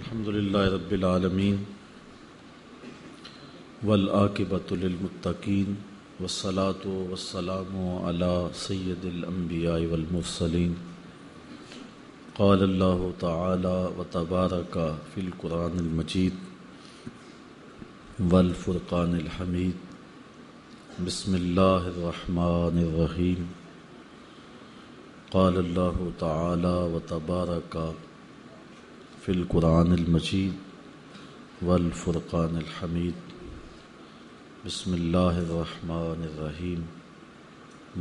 الحمدللہ رب العالمین والعاقبۃ للمتقین والصلاة والسلام علی سید الانبیاء والمرسلین قال اللہ تعالی وتبارک فی القرآن المجید والفرقان الحمید بسم اللہ الرحمن الرحیم قال اللہ تعالی وتبارک فی القرآن المجید والفرقان الحمید بسم اللہ الرحمن الرحیم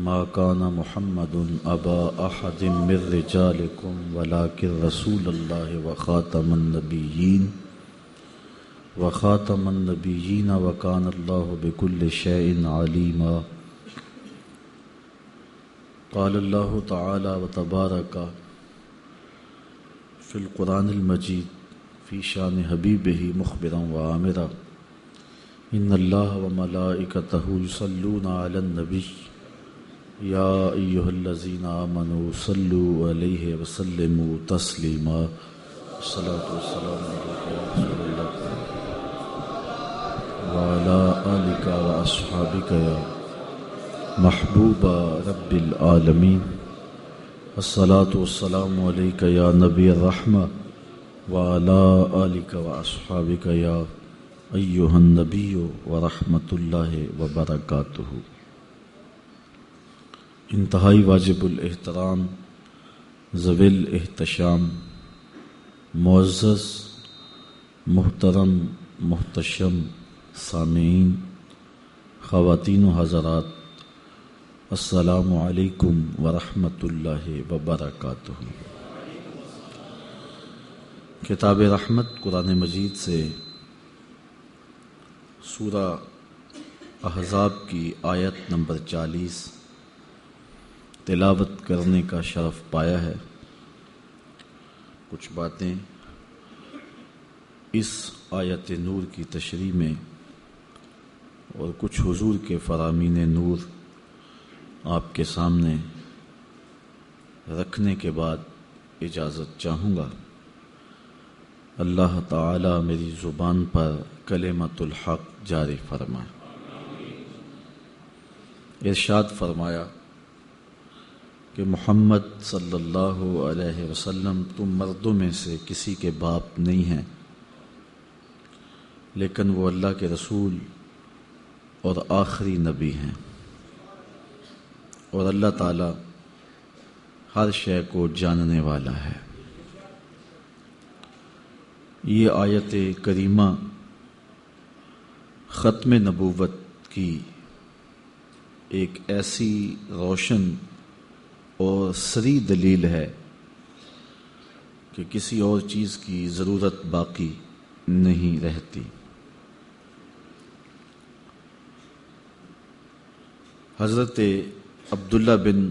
ما کان محمد ابا احد من رجالکم ولکن رسول اللہ وخاتم النبیین وکان اللہ بکل شیء علیما قال اللہ تعالی وتبارک فی القرآن المجید فی شان حبیبہ مخبرا وآمرا ان اللہ وملائکتہ یصلون علی النبی یا ایہا الذین آمنوا صلوا علیہ وسلموا تسلیما الصلاۃ والسلام علیک یا رسول اللہ وعلی آلک واصحابک یا محبوب رب العالمین الصلاۃ والسلام علیک یا نبی الرحمہ وعلی آلک واصحابک یا ایہا النبی ورحمۃ اللہ وبرکاتہ۔ انتہائی واجب الاحترام ذوی الاحتشام معزز محترم محتشم سامعین خواتین و حضرات، السلام علیکم ورحمۃ اللہ وبرکاتہ۔ کتاب رحمت قرآن مجید سے سورہ احزاب کی آیت نمبر 40 تلاوت کرنے کا شرف پایا ہے۔ کچھ باتیں اس آیت نور کی تشریح میں اور کچھ حضور کے فرامین نور آپ کے سامنے رکھنے کے بعد اجازت چاہوں گا۔ اللہ تعالی میری زبان پر کلمۃ الحق جاری فرمائے۔ ارشاد فرمایا کہ محمد صلی اللہ علیہ وسلم تم مردوں میں سے کسی کے باپ نہیں ہیں، لیکن وہ اللہ کے رسول اور آخری نبی ہیں، اور اللہ تعالی ہر شے کو جاننے والا ہے۔ یہ آیت کریمہ ختم نبوت کی ایک ایسی روشن اور صریح دلیل ہے کہ کسی اور چیز کی ضرورت باقی نہیں رہتی۔ حضرت عبداللہ بن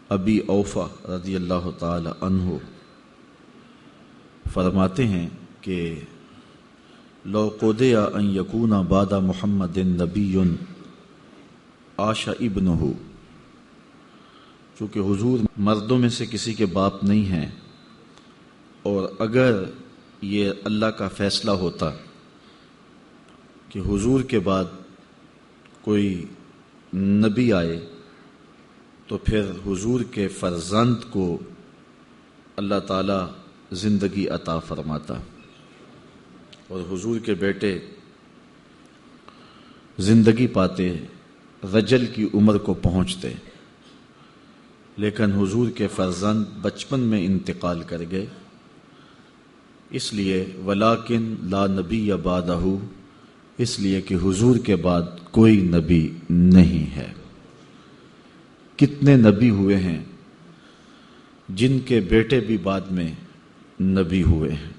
ابی اوفا رضی اللہ تعالی عنہ فرماتے ہیں کہ لو قضی ان یکون بعد محمد نبی عاش ابنہ، چونکہ حضور مردوں میں سے کسی کے باپ نہیں ہیں، اور اگر یہ اللہ کا فیصلہ ہوتا کہ حضور کے بعد کوئی نبی آئے تو پھر حضور کے فرزند کو اللہ تعالی زندگی عطا فرماتا، اور حضور کے بیٹے زندگی پاتے، رجل کی عمر کو پہنچتے، لیکن حضور کے فرزند بچپن میں انتقال کر گئے، اس لیے ولیکن لا نبی بعدہ، اس لیے کہ حضور کے بعد کوئی نبی نہیں ہے۔ کتنے نبی ہوئے ہیں جن کے بیٹے بھی بعد میں نبی ہوئے ہیں،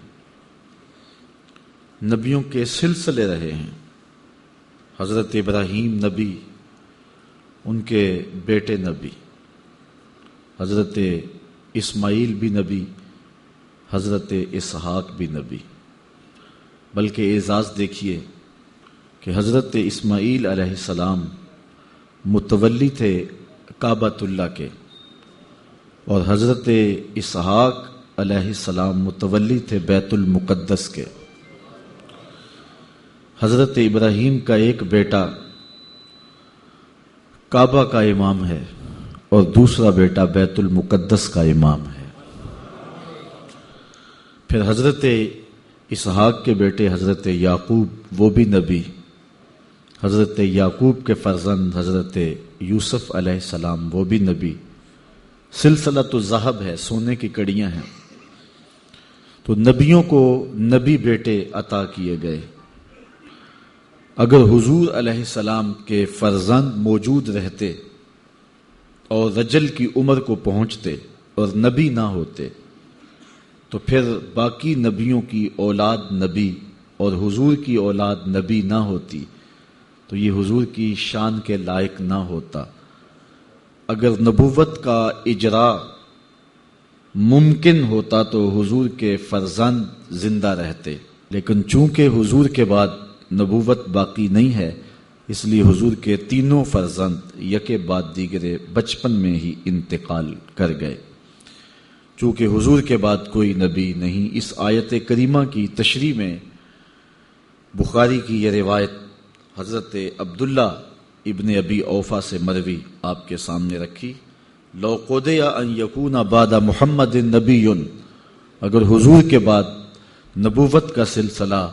نبیوں کے سلسلے رہے ہیں۔ حضرت ابراہیم نبی، ان کے بیٹے نبی، حضرت اسماعیل بھی نبی، حضرت اسحاق بھی نبی۔ بلکہ اعزاز دیکھیے کہ حضرت اسماعیل علیہ السلام متولی تھے کعبۃ اللہ کے، اور حضرت اسحاق علیہ السلام متولی تھے بیت المقدس کے۔ حضرت ابراہیم کا ایک بیٹا کعبہ کا امام ہے اور دوسرا بیٹا بیت المقدس کا امام ہے۔ پھر حضرت اسحاق کے بیٹے حضرت یعقوب وہ بھی نبی، حضرت یعقوب کے فرزند حضرت یوسف علیہ السلام وہ بھی نبی۔ سلسلۃ الذہب ہے، سونے کی کڑیاں ہیں۔ تو نبیوں کو نبی بیٹے عطا کیے گئے۔ اگر حضور علیہ السلام کے فرزند موجود رہتے اور رجل کی عمر کو پہنچتے اور نبی نہ ہوتے تو پھر باقی نبیوں کی اولاد نبی اور حضور کی اولاد نبی نہ ہوتی تو یہ حضور کی شان کے لائق نہ ہوتا۔ اگر نبوت کا اجراء ممکن ہوتا تو حضور کے فرزند زندہ رہتے، لیکن چونکہ حضور کے بعد نبوت باقی نہیں ہے اس لیے حضور کے تینوں فرزند یکے بعد دیگرے بچپن میں ہی انتقال کر گئے۔ چونکہ حضور کے بعد کوئی نبی نہیں، اس آیت کریمہ کی تشریح میں بخاری کی یہ روایت حضرت عبداللہ ابن ابی اوفا سے مروی آپ کے سامنے رکھی۔ لو قدی ان یکون بعد محمد نبی، اگر حضور کے بعد نبوت کا سلسلہ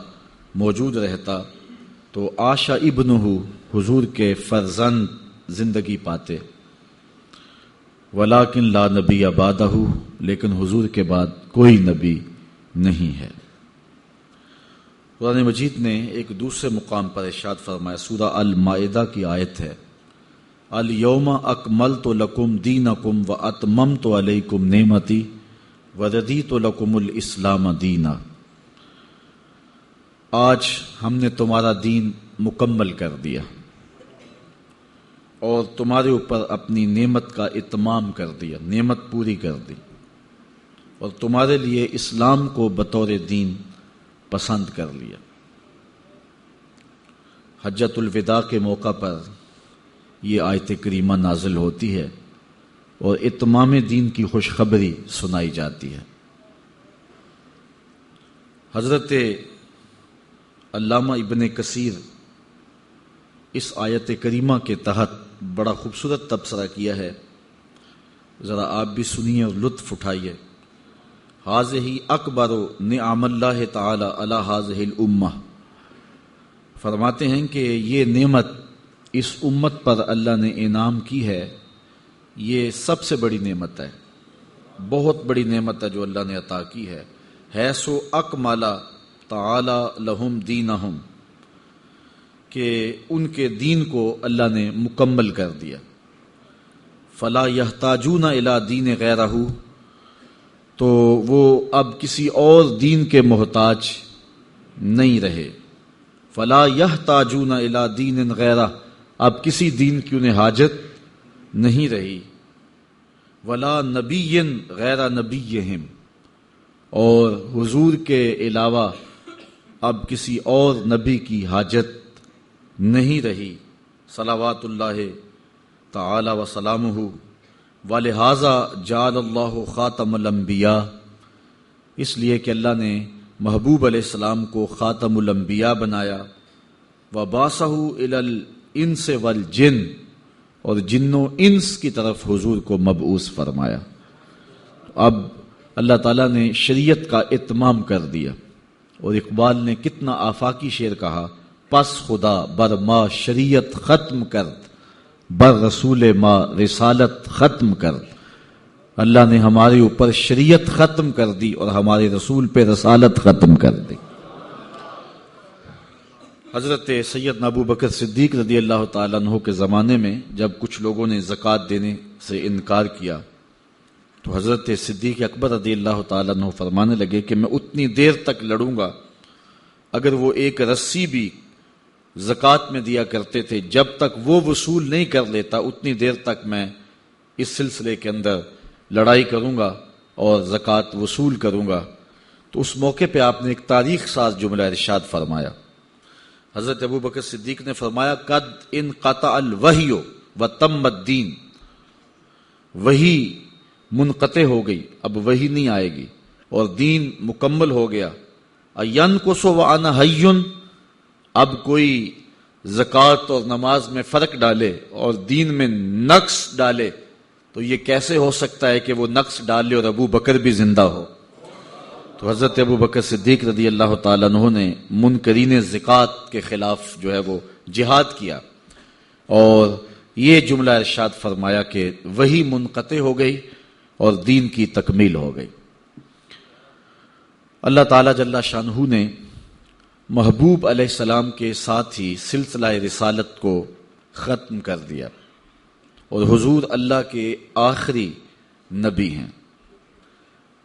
موجود رہتا تو عاش ابنہ، حضور کے فرزند زندگی پاتے، ولیکن لا نبی بعدہ، لیکن حضور کے بعد کوئی نبی نہیں ہے۔ قرآن مجید نے ایک دوسرے مقام پر ارشاد فرمایا، سورہ المائدہ کی آیت ہے، الیوم اکملت لکم دینکم واتممت علیکم نعمتی ورضیت لکم الاسلام دینا۔ آج ہم نے تمہارا دین مکمل کر دیا اور تمہارے اوپر اپنی نعمت کا اتمام کر دیا، نعمت پوری کر دی، اور تمہارے لیے اسلام کو بطور دین پسند کر لیا۔ حجۃ الوداع کے موقع پر یہ آیت کریمہ نازل ہوتی ہے اور اتمام دین کی خوشخبری سنائی جاتی ہے۔ حضرت علامہ ابن کثیر اس آیت کریمہ کے تحت بڑا خوبصورت تبصرہ کیا ہے، ذرا آپ بھی سنیے اور لطف اٹھائیے۔ ھذہ اکبر نعم اللہ تعالی علی ھذہ الامہ، فرماتے ہیں کہ یہ نعمت اس امت پر اللہ نے انعام کی ہے، یہ سب سے بڑی نعمت ہے، بہت بڑی نعمت ہے جو اللہ نے عطا کی ہے۔ حیث اکمل تعالی لہم دینہم، کہ ان کے دین کو اللہ نے مکمل کر دیا۔ فلا یحتاجون الی دین غیرہ، تو وہ اب کسی اور دین کے محتاج نہیں رہے۔ فلا یحتاجون الی دین غیرہ، اب کسی دین کی انہیں حاجت نہیں رہی۔ ولا نبی غیر نبیہم، اور حضور کے علاوہ اب کسی اور نبی کی حاجت نہیں رہی، صلوات اللہ تعالی وسلامہ۔ ولہذا جعل اللہ خاتم الانبیاء، اس لیے کہ اللہ نے محبوب علیہ السلام کو خاتم الانبیاء بنایا۔ وبعثہ الی الانس والجن، اور جن و انس کی طرف حضور کو مبعوث فرمایا۔ اب اللہ تعالیٰ نے شریعت کا اتمام کر دیا، اور اقبال نے کتنا آفاقی شعر کہا، پس خدا بر ما شریعت ختم کرد، بر رسول ما رسالت ختم کرد۔ اللہ نے ہمارے اوپر شریعت ختم کر دی اور ہمارے رسول پہ رسالت ختم کر دی۔ حضرت سیدنا ابو بکر صدیق رضی اللہ تعالیٰ عنہ کے زمانے میں جب کچھ لوگوں نے زکوٰۃ دینے سے انکار کیا تو حضرت صدیق اکبر رضی اللہ تعالیٰ عنہ فرمانے لگے کہ میں اتنی دیر تک لڑوں گا، اگر وہ ایک رسی بھی زکوٰۃ میں دیا کرتے تھے جب تک وہ وصول نہیں کر لیتا اتنی دیر تک میں اس سلسلے کے اندر لڑائی کروں گا اور زکوٰۃ وصول کروں گا۔ تو اس موقع پہ آپ نے ایک تاریخ ساز جملہ ارشاد فرمایا۔ حضرت ابو بکر صدیق نے فرمایا، قد انقطع الوحی وتم الدین، وحی منقطع ہو گئی، اب وحی نہیں آئے گی، اور دین مکمل ہو گیا، اَيَنْقُصُ وَأَنَا حَيٌّ، اب کوئی زکوٰۃ اور نماز میں فرق ڈالے اور دین میں نقص ڈالے تو یہ کیسے ہو سکتا ہے کہ وہ نقص ڈالے اور ابو بکر بھی زندہ ہو؟ تو حضرت ابو بکر صدیق رضی اللہ تعالیٰ عنہ نے منکرین زکوٰۃ کے خلاف جو ہے وہ جہاد کیا، اور یہ جملہ ارشاد فرمایا کہ وہی منقطع ہو گئی اور دین کی تکمیل ہو گئی۔ اللہ تعالیٰ جل شانہ نے محبوب علیہ السلام کے ساتھ ہی سلسلہ رسالت کو ختم کر دیا، اور حضور اللہ کے آخری نبی ہیں۔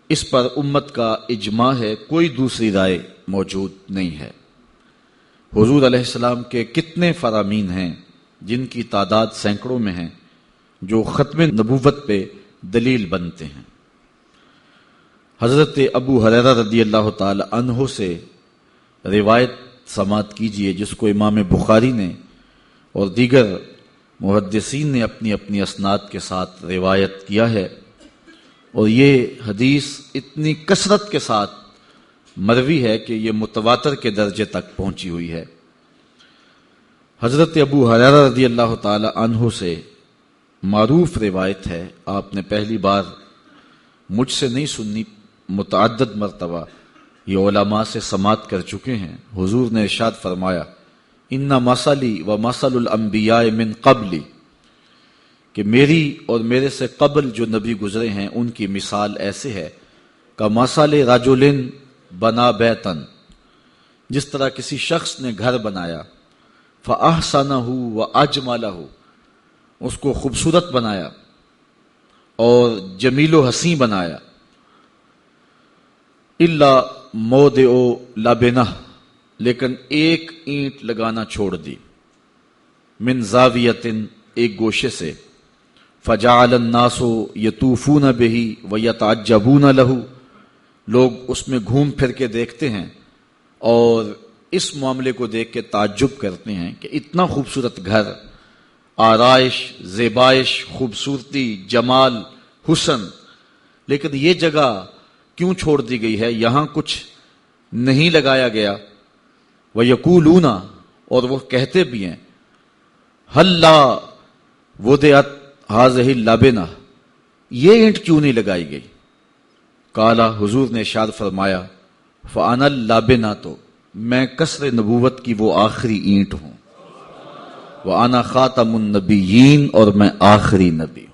اس پر امت کا اجماع ہے، کوئی دوسری رائے موجود نہیں ہے۔ حضور علیہ السلام کے کتنے فرامین ہیں جن کی تعداد سینکڑوں میں ہیں، جو ختم نبوت پہ دلیل بنتے ہیں۔ حضرت ابو ہریرہ رضی اللہ تعالی عنہ سے روایت سماعت کیجئے، جس کو امام بخاری نے اور دیگر محدثین نے اپنی اپنی اسناد کے ساتھ روایت کیا ہے، اور یہ حدیث اتنی کثرت کے ساتھ مروی ہے کہ یہ متواتر کے درجے تک پہنچی ہوئی ہے۔ حضرت ابو ہریرہ رضی اللہ تعالی عنہ سے معروف روایت ہے، آپ نے پہلی بار مجھ سے نہیں سنی، متعدد مرتبہ یہ علماء سے سماعت کر چکے ہیں۔ حضور نے ارشاد فرمایا، ان مثلی و مثل الانبیاء من قبلی، کہ میری اور میرے سے قبل جو نبی گزرے ہیں ان کی مثال ایسے ہے کہ مثل رجل بنا بیتن، جس طرح کسی شخص نے گھر بنایا، فاحسنہ واجملہ، اس کو خوبصورت بنایا اور جمیل و حسین بنایا، الا موضع لبنہ، لیکن ایک اینٹ لگانا چھوڑ دی، من زاویۃ، ایک گوشے سے، فجعل الناس یطوفون بہ ویتعجبون لہ، لوگ اس میں گھوم پھر کے دیکھتے ہیں اور اس معاملے کو دیکھ کے تعجب کرتے ہیں کہ اتنا خوبصورت گھر، آرائش، زیبائش، خوبصورتی، جمال، حسن، لیکن یہ جگہ کیوں چھوڑ دی گئی ہے، یہاں کچھ نہیں لگایا گیا۔ وَيَقُولُونَ، اور وہ کہتے بھی ہیں، هَلْ لَا وُضِعَتْ هَذِهِ اللَّبِنَةُ، یہ اینٹ کیوں نہیں لگائی گئی؟ قَالَ، حضور نے ارشاد فرمایا، فَأَنَا اللَّبِنَةُ، میں قصر نبوت کی وہ آخری اینٹ ہوں، وَأَنَا خَاتَمُ النَّبِيِّينَ، اور میں آخری نبی ہوں۔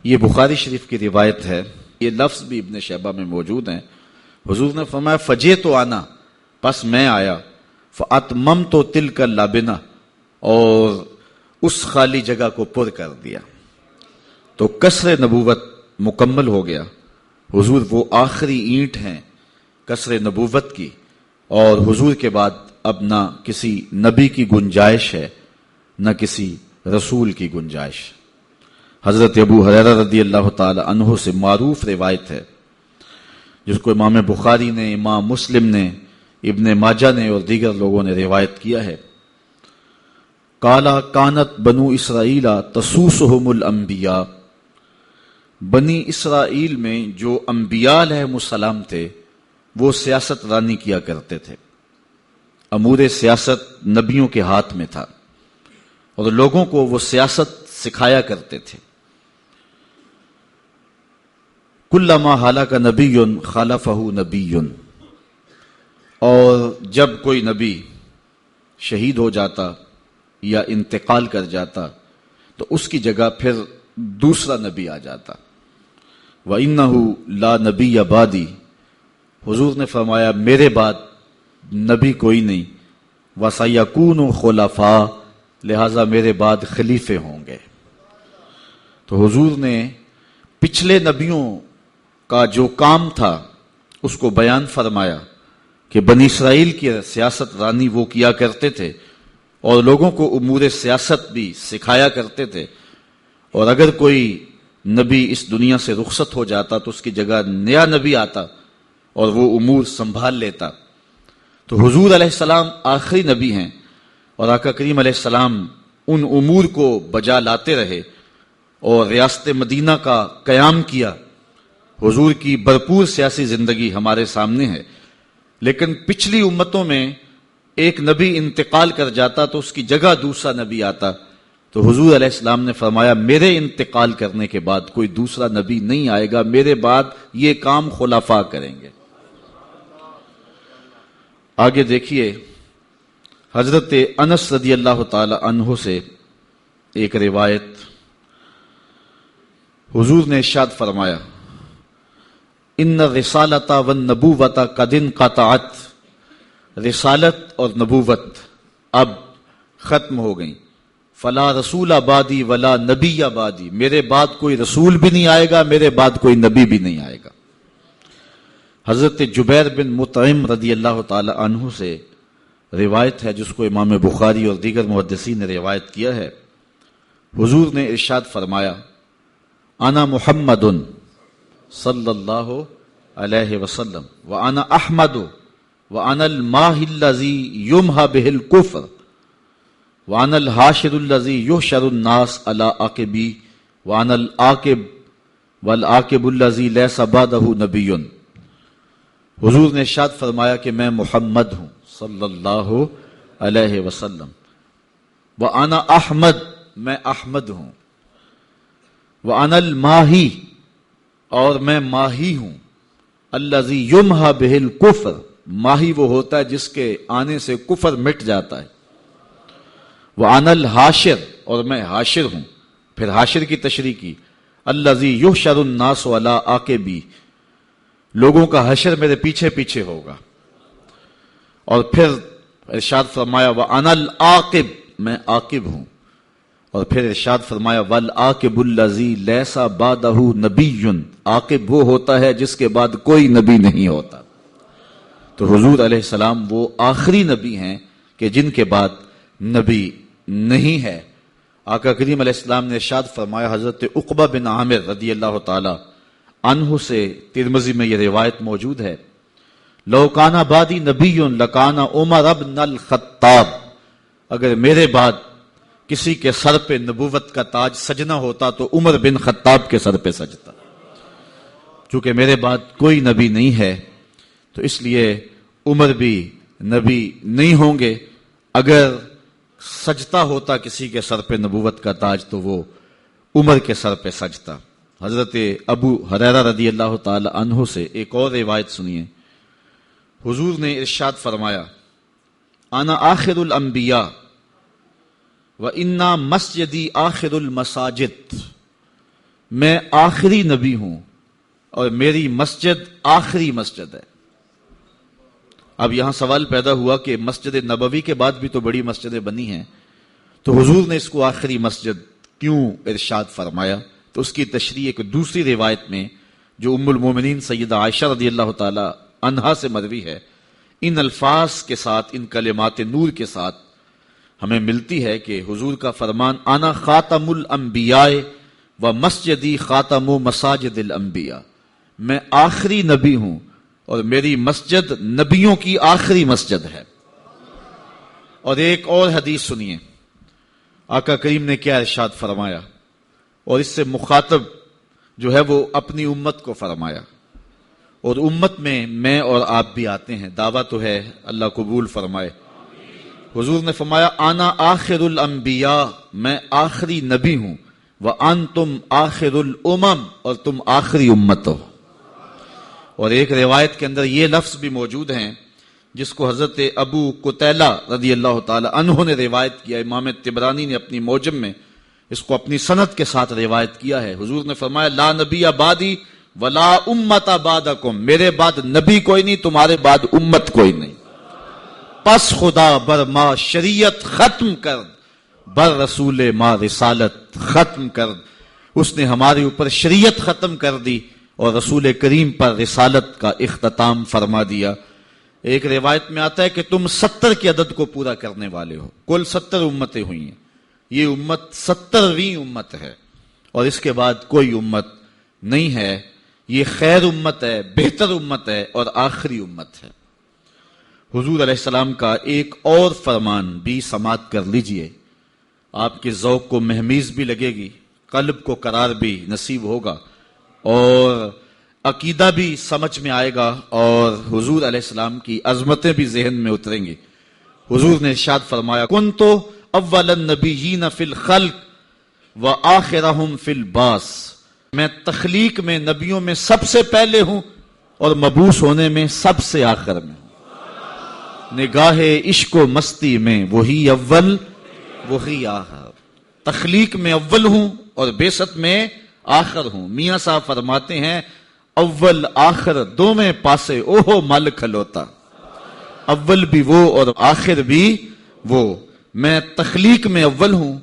یہ بخاری شریف کی روایت ہے، یہ لفظ بھی ابن شیبہ میں موجود ہیں۔ حضور نے فرمایا، فجئت انا، پس میں آیا، فاتممت تلک اللبنہ، اور اس خالی جگہ کو پر کر دیا، تو قصر نبوت مکمل ہو گیا۔ حضور وہ آخری اینٹ ہیں قصر نبوت کی، اور حضور کے بعد اب نہ کسی نبی کی گنجائش ہے نہ کسی رسول کی گنجائش۔ حضرت ابو ہریرہ رضی اللہ تعالی عنہ سے معروف روایت ہے، جس کو امام بخاری نے، امام مسلم نے، ابن ماجہ نے اور دیگر لوگوں نے روایت کیا ہے۔ قالا کانت بنو اسرائیل تسوسہم الانبیاء، بنی اسرائیل میں جو انبیاء علیہم السلام تھے وہ سیاست رانی کیا کرتے تھے، امور سیاست نبیوں کے ہاتھ میں تھا، اور لوگوں کو وہ سیاست سکھایا کرتے تھے۔ کلما ہلاک نبی خلفہ نبی، اور جب کوئی نبی شہید ہو جاتا یا انتقال کر جاتا تو اس کی جگہ پھر دوسرا نبی آ جاتا۔ وَإِنَّهُ لَا نَبِيَّ بَعْدِي، حضور نے فرمایا میرے بعد نبی کوئی نہیں، وَسَيَكُونُ خُلَفَاء، لہذا میرے بعد خلیفے ہوں گے۔ تو حضور نے پچھلے نبیوں کا جو کام تھا اس کو بیان فرمایا کہ بنی اسرائیل کی سیاست رانی وہ کیا کرتے تھے اور لوگوں کو امور سیاست بھی سکھایا کرتے تھے، اور اگر کوئی نبی اس دنیا سے رخصت ہو جاتا تو اس کی جگہ نیا نبی آتا اور وہ امور سنبھال لیتا۔ تو حضور علیہ السلام آخری نبی ہیں، اور آقا کریم علیہ السلام ان امور کو بجا لاتے رہے اور ریاست مدینہ کا قیام کیا۔ حضور کی بھرپور سیاسی زندگی ہمارے سامنے ہے، لیکن پچھلی امتوں میں ایک نبی انتقال کر جاتا تو اس کی جگہ دوسرا نبی آتا، تو حضور علیہ السلام نے فرمایا میرے انتقال کرنے کے بعد کوئی دوسرا نبی نہیں آئے گا، میرے بعد یہ کام خلفاء کریں گے۔ آگے دیکھیے، حضرت انس رضی اللہ تعالی عنہ سے ایک روایت، حضور نے ارشاد فرمایا ان الرسالۃ والنبوۃ قد انقطعت، رسالت اور نبوت اب ختم ہو گئیں، فلا رسول بعدی ولا نبی بعدی، میرے بعد کوئی رسول بھی نہیں آئے گا، میرے بعد کوئی نبی بھی نہیں آئے گا۔ حضرت جبیر بن مطعم رضی اللہ تعالی عنہ سے روایت ہے جس کو امام بخاری اور دیگر محدثین نے روایت کیا ہے، حضور نے ارشاد فرمایا انا محمد صلی اللہ علیہ وسلم وانا احمد وانا الماحی الذی یمحى به الکفر وانا الحاشر الذی یحشر الناس علی عقبی وانا العاقب والعاقب الذی لیس بعدہ نبی۔ حضور نے ارشاد فرمایا کہ میں محمد ہوں صلی اللہ علیہ وسلم، وانا احمد، میں احمد ہوں، وانا الماحی، اور میں ماہی ہوں، الذی یمحى به الکفر، ماہی وہ ہوتا ہے جس کے آنے سے کفر مٹ جاتا ہے، وانا الحاشر، اور میں حاشر ہوں، پھر حاشر کی تشریح کی، الذی یحشر الناس علی عقبی، لوگوں کا حشر میرے پیچھے پیچھے ہوگا، اور پھر ارشاد فرمایا وانا العاقب، میں عاقب ہوں، اور پھر ارشاد فرمایا والعاقب الذی لیس بعدہ نبی، عاقب وہ ہوتا ہے جس کے بعد کوئی نبی نہیں ہوتا۔ تو حضور علیہ السلام وہ آخری نبی ہیں کہ جن کے بعد نبی نہیں ہے۔ آقا کریم علیہ السلام نے ارشاد فرمایا، حضرت عقبہ بن عامر رضی اللہ تعالی عنہ سے ترمذی میں یہ روایت موجود ہے، لو کان بعدی نبی لکان عمر بن الخطاب، اگر میرے بعد کسی کے سر پہ نبوت کا تاج سجنا ہوتا تو عمر بن خطاب کے سر پہ سجتا، چونکہ میرے بعد کوئی نبی نہیں ہے تو اس لیے عمر بھی نبی نہیں ہوں گے۔ اگر سجتا ہوتا کسی کے سر پہ نبوت کا تاج تو وہ عمر کے سر پہ سجتا۔ حضرت ابو ہریرہ رضی اللہ تعالی عنہ سے ایک اور روایت سنیے، حضور نے ارشاد فرمایا انا آخر الانبیاء وَإِنَّا مسجدی آخر المساجد، میں آخری نبی ہوں اور میری مسجد آخری مسجد ہے۔ اب یہاں سوال پیدا ہوا کہ مسجد نبوی کے بعد بھی تو بڑی مسجدیں بنی ہیں، تو حضور نے اس کو آخری مسجد کیوں ارشاد فرمایا؟ تو اس کی تشریح ایک دوسری روایت میں جو ام المومنین سیدہ عائشہ رضی اللہ تعالی عنہا سے مروی ہے، ان الفاظ کے ساتھ، ان کلمات نور کے ساتھ ہمیں ملتی ہے کہ حضور کا فرمان انا خاتم الانبیاء و مسجدی خاتم مساجد الانبیاء، میں آخری نبی ہوں اور میری مسجد نبیوں کی آخری مسجد ہے۔ اور ایک اور حدیث سنیے، آقا کریم نے کیا ارشاد فرمایا، اور اس سے مخاطب جو ہے وہ اپنی امت کو فرمایا، اور امت میں اور آپ بھی آتے ہیں، دعویٰ تو ہے، اللہ قبول فرمائے۔ حضور نے فرمایا انا آخر الانبیاء، میں آخری نبی ہوں، وانتم آخر الامم، اور تم آخری امت ہو۔ اور ایک روایت کے اندر یہ لفظ بھی موجود ہیں جس کو حضرت ابو قتیلہ رضی اللہ تعالی عنہ نے روایت کیا، امام طبرانی نے اپنی موجم میں اس کو اپنی سند کے ساتھ روایت کیا ہے۔ حضور نے فرمایا لا نبی بعدی ولا امت بعدکم، میرے بعد نبی کوئی نہیں، تمہارے بعد امت کوئی نہیں، پس خدا بر ما شریعت ختم کر، بر رسول ما رسالت ختم کر، اس نے ہمارے اوپر شریعت ختم کر دی اور رسول کریم پر رسالت کا اختتام فرما دیا۔ ایک روایت میں آتا ہے کہ تم 70 کے عدد کو پورا کرنے والے ہو، کل 70 امتیں ہوئی ہیں، یہ امت 70ویں امت ہے اور اس کے بعد کوئی امت نہیں ہے، یہ خیر امت ہے، بہتر امت ہے اور آخری امت ہے۔ حضور علیہ السلام کا ایک اور فرمان بھی سماعت کر لیجئے، آپ کے ذوق کو مہمیز بھی لگے گی، قلب کو قرار بھی نصیب ہوگا، اور عقیدہ بھی سمجھ میں آئے گا اور حضور علیہ السلام کی عظمتیں بھی ذہن میں اتریں گی۔ حضور نے ارشاد فرمایا کنت اول النبیین فی الخلق وآخرہم فی البعث، میں تخلیق میں نبیوں میں سب سے پہلے ہوں اور مبعوث ہونے میں سب سے آخر میں ہوں۔ نگاہ عشق و مستی میں وہی اول وہی آخر، تخلیق میں اول ہوں اور بعثت میں آخر ہوں۔ میاں صاحب فرماتے ہیں اول آخر دو میں پاسے اوہو مل کھلوتا، اول بھی وہ اور آخر بھی وہ، میں تخلیق میں اول ہوں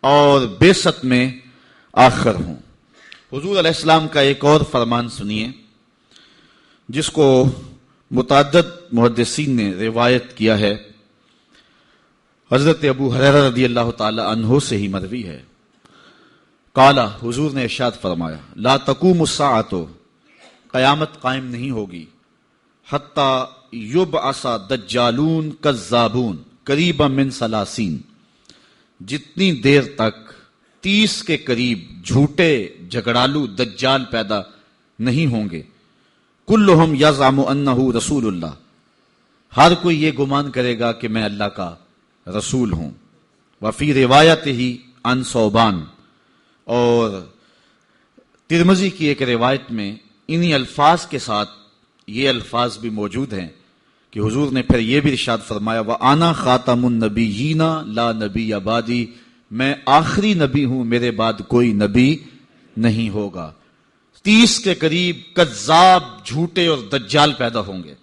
اور بعثت میں آخر ہوں۔ حضور علیہ السلام کا ایک اور فرمان سنیے جس کو متعدد محدثین نے روایت کیا ہے، حضرت ابو ہریرہ رضی اللہ تعالی عنہ سے ہی مروی ہے۔ قال، حضور نے ارشاد فرمایا لا تقوم الساعۃ، قیامت قائم نہیں ہوگی، حتی یبعث دجالون کذابون قریبا من ثلاثین، جتنی دیر تک 30 کے قریب جھوٹے جھگڑالو دجال پیدا نہیں ہوں گے، کلہم یزعم انہ رسول اللہ، ہر کوئی یہ گمان کرے گا کہ میں اللہ کا رسول ہوں۔ وفی روایت ہی عن ثوبان، اور ترمذی کی ایک روایت میں انہی الفاظ کے ساتھ یہ الفاظ بھی موجود ہیں کہ حضور نے پھر یہ بھی ارشاد فرمایا وَأَنَا خَاتَمُ النَّبِيِّينَ لَا نَبِيَّ بَعْدِي، میں آخری نبی ہوں، میرے بعد کوئی نبی نہیں ہوگا۔ 30 کے قریب کذاب جھوٹے اور دجال پیدا ہوں گے،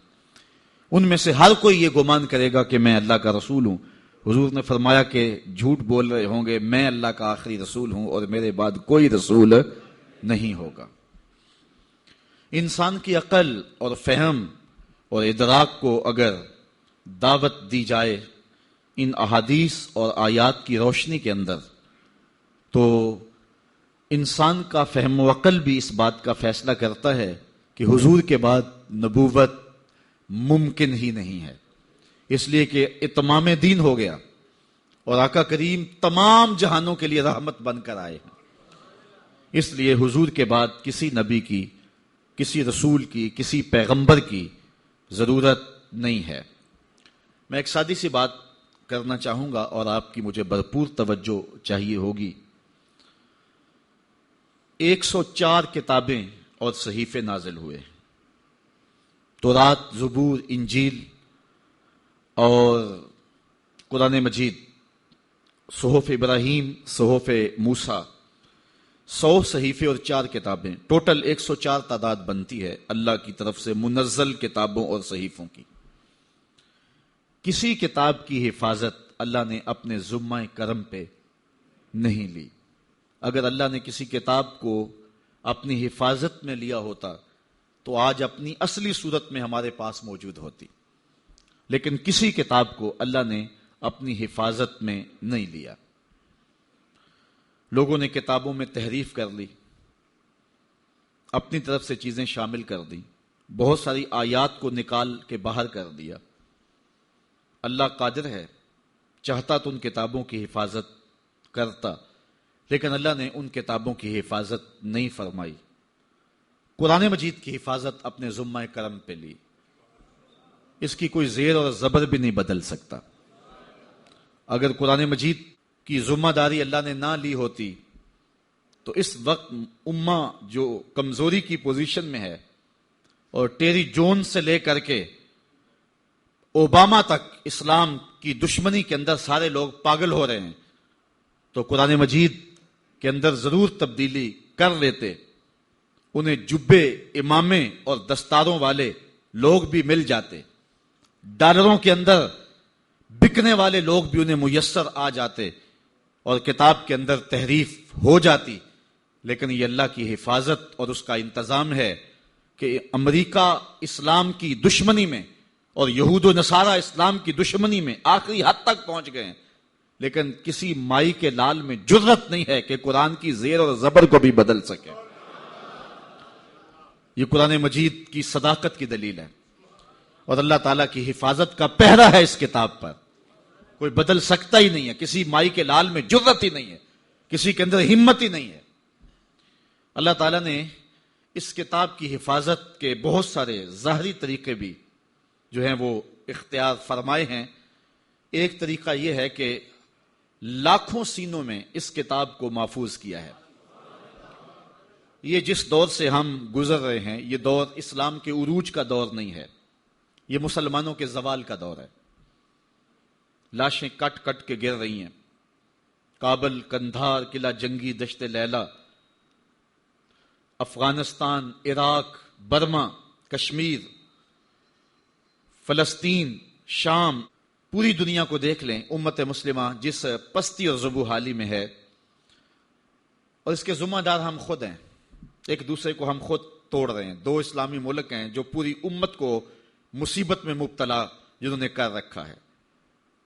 ان میں سے ہر کوئی یہ گمان کرے گا کہ میں اللہ کا رسول ہوں۔ حضور نے فرمایا کہ جھوٹ بول رہے ہوں گے، میں اللہ کا آخری رسول ہوں اور میرے بعد کوئی رسول نہیں ہوگا۔ انسان کی عقل اور فہم اور ادراک کو اگر دعوت دی جائے ان احادیث اور آیات کی روشنی کے اندر، تو انسان کا فہم و عقل بھی اس بات کا فیصلہ کرتا ہے کہ حضور کے بعد نبوت ممکن ہی نہیں ہے، اس لیے کہ اتمام دین ہو گیا اور آقا کریم تمام جہانوں کے لیے رحمت بن کر آئے ہیں۔ اس لیے حضور کے بعد کسی نبی کی، کسی رسول کی، کسی پیغمبر کی ضرورت نہیں ہے۔ میں ایک سادی سی بات کرنا چاہوں گا اور آپ کی مجھے بھرپور توجہ چاہیے ہوگی۔ 104 کتابیں اور صحیفے نازل ہوئے، تورات، زبور، انجیل اور قرآن مجید، صحف ابراہیم، صحف موسیٰ، 100 صحیفے اور 4 کتابیں، ٹوٹل 104 تعداد بنتی ہے اللہ کی طرف سے منزل کتابوں اور صحیفوں کی۔ کسی کتاب کی حفاظت اللہ نے اپنے ذمہ کرم پہ نہیں لی۔ اگر اللہ نے کسی کتاب کو اپنی حفاظت میں لیا ہوتا تو آج اپنی اصلی صورت میں ہمارے پاس موجود ہوتی، لیکن کسی کتاب کو اللہ نے اپنی حفاظت میں نہیں لیا۔ لوگوں نے کتابوں میں تحریف کر لی، اپنی طرف سے چیزیں شامل کر دی، بہت ساری آیات کو نکال کے باہر کر دیا۔ اللہ قادر ہے، چاہتا تو ان کتابوں کی حفاظت کرتا، لیکن اللہ نے ان کتابوں کی حفاظت نہیں فرمائی۔ قرآن مجید کی حفاظت اپنے ذمہ کرم پہ لی، اس کی کوئی زیر اور زبر بھی نہیں بدل سکتا۔ اگر قرآن مجید کی ذمہ داری اللہ نے نہ لی ہوتی تو اس وقت امہ جو کمزوری کی پوزیشن میں ہے، اور ٹیری جونز سے لے کر کے اوباما تک اسلام کی دشمنی کے اندر سارے لوگ پاگل ہو رہے ہیں، تو قرآن مجید کے اندر ضرور تبدیلی کر لیتے، انہیں جبے، امامے اور دستاروں والے لوگ بھی مل جاتے، ڈالروں کے اندر بکنے والے لوگ بھی انہیں میسر آ جاتے اور کتاب کے اندر تحریف ہو جاتی۔ لیکن یہ اللہ کی حفاظت اور اس کا انتظام ہے کہ امریکہ اسلام کی دشمنی میں اور یہود و نصارہ اسلام کی دشمنی میں آخری حد تک پہنچ گئے ہیں، لیکن کسی مائی کے لال میں جرت نہیں ہے کہ قرآن کی زیر اور زبر کو بھی بدل سکے۔ یہ قرآن مجید کی صداقت کی دلیل ہے اور اللہ تعالیٰ کی حفاظت کا پہرا ہے اس کتاب پر، کوئی بدل سکتا ہی نہیں ہے، کسی مائی کے لال میں جرت ہی نہیں ہے، کسی کے اندر ہمت ہی نہیں ہے۔ اللہ تعالیٰ نے اس کتاب کی حفاظت کے بہت سارے ظاہری طریقے بھی جو ہیں وہ اختیار فرمائے ہیں۔ ایک طریقہ یہ ہے کہ لاکھوں سینوں میں اس کتاب کو محفوظ کیا ہے۔ یہ جس دور سے ہم گزر رہے ہیں، یہ دور اسلام کے عروج کا دور نہیں ہے، یہ مسلمانوں کے زوال کا دور ہے۔ لاشیں کٹ کٹ کے گر رہی ہیں۔ کابل، کندھار، قلعہ جنگی، دشت لیلہ، افغانستان، عراق، برما، کشمیر، فلسطین، شام، پوری دنیا کو دیکھ لیں، امت مسلمہ جس پستی اور زبوحالی میں ہے، اور اس کے ذمہ دار ہم خود ہیں۔ ایک دوسرے کو ہم خود توڑ رہے ہیں۔ دو اسلامی ملک ہیں جو پوری امت کو مصیبت میں مبتلا جنہوں نے کر رکھا ہے۔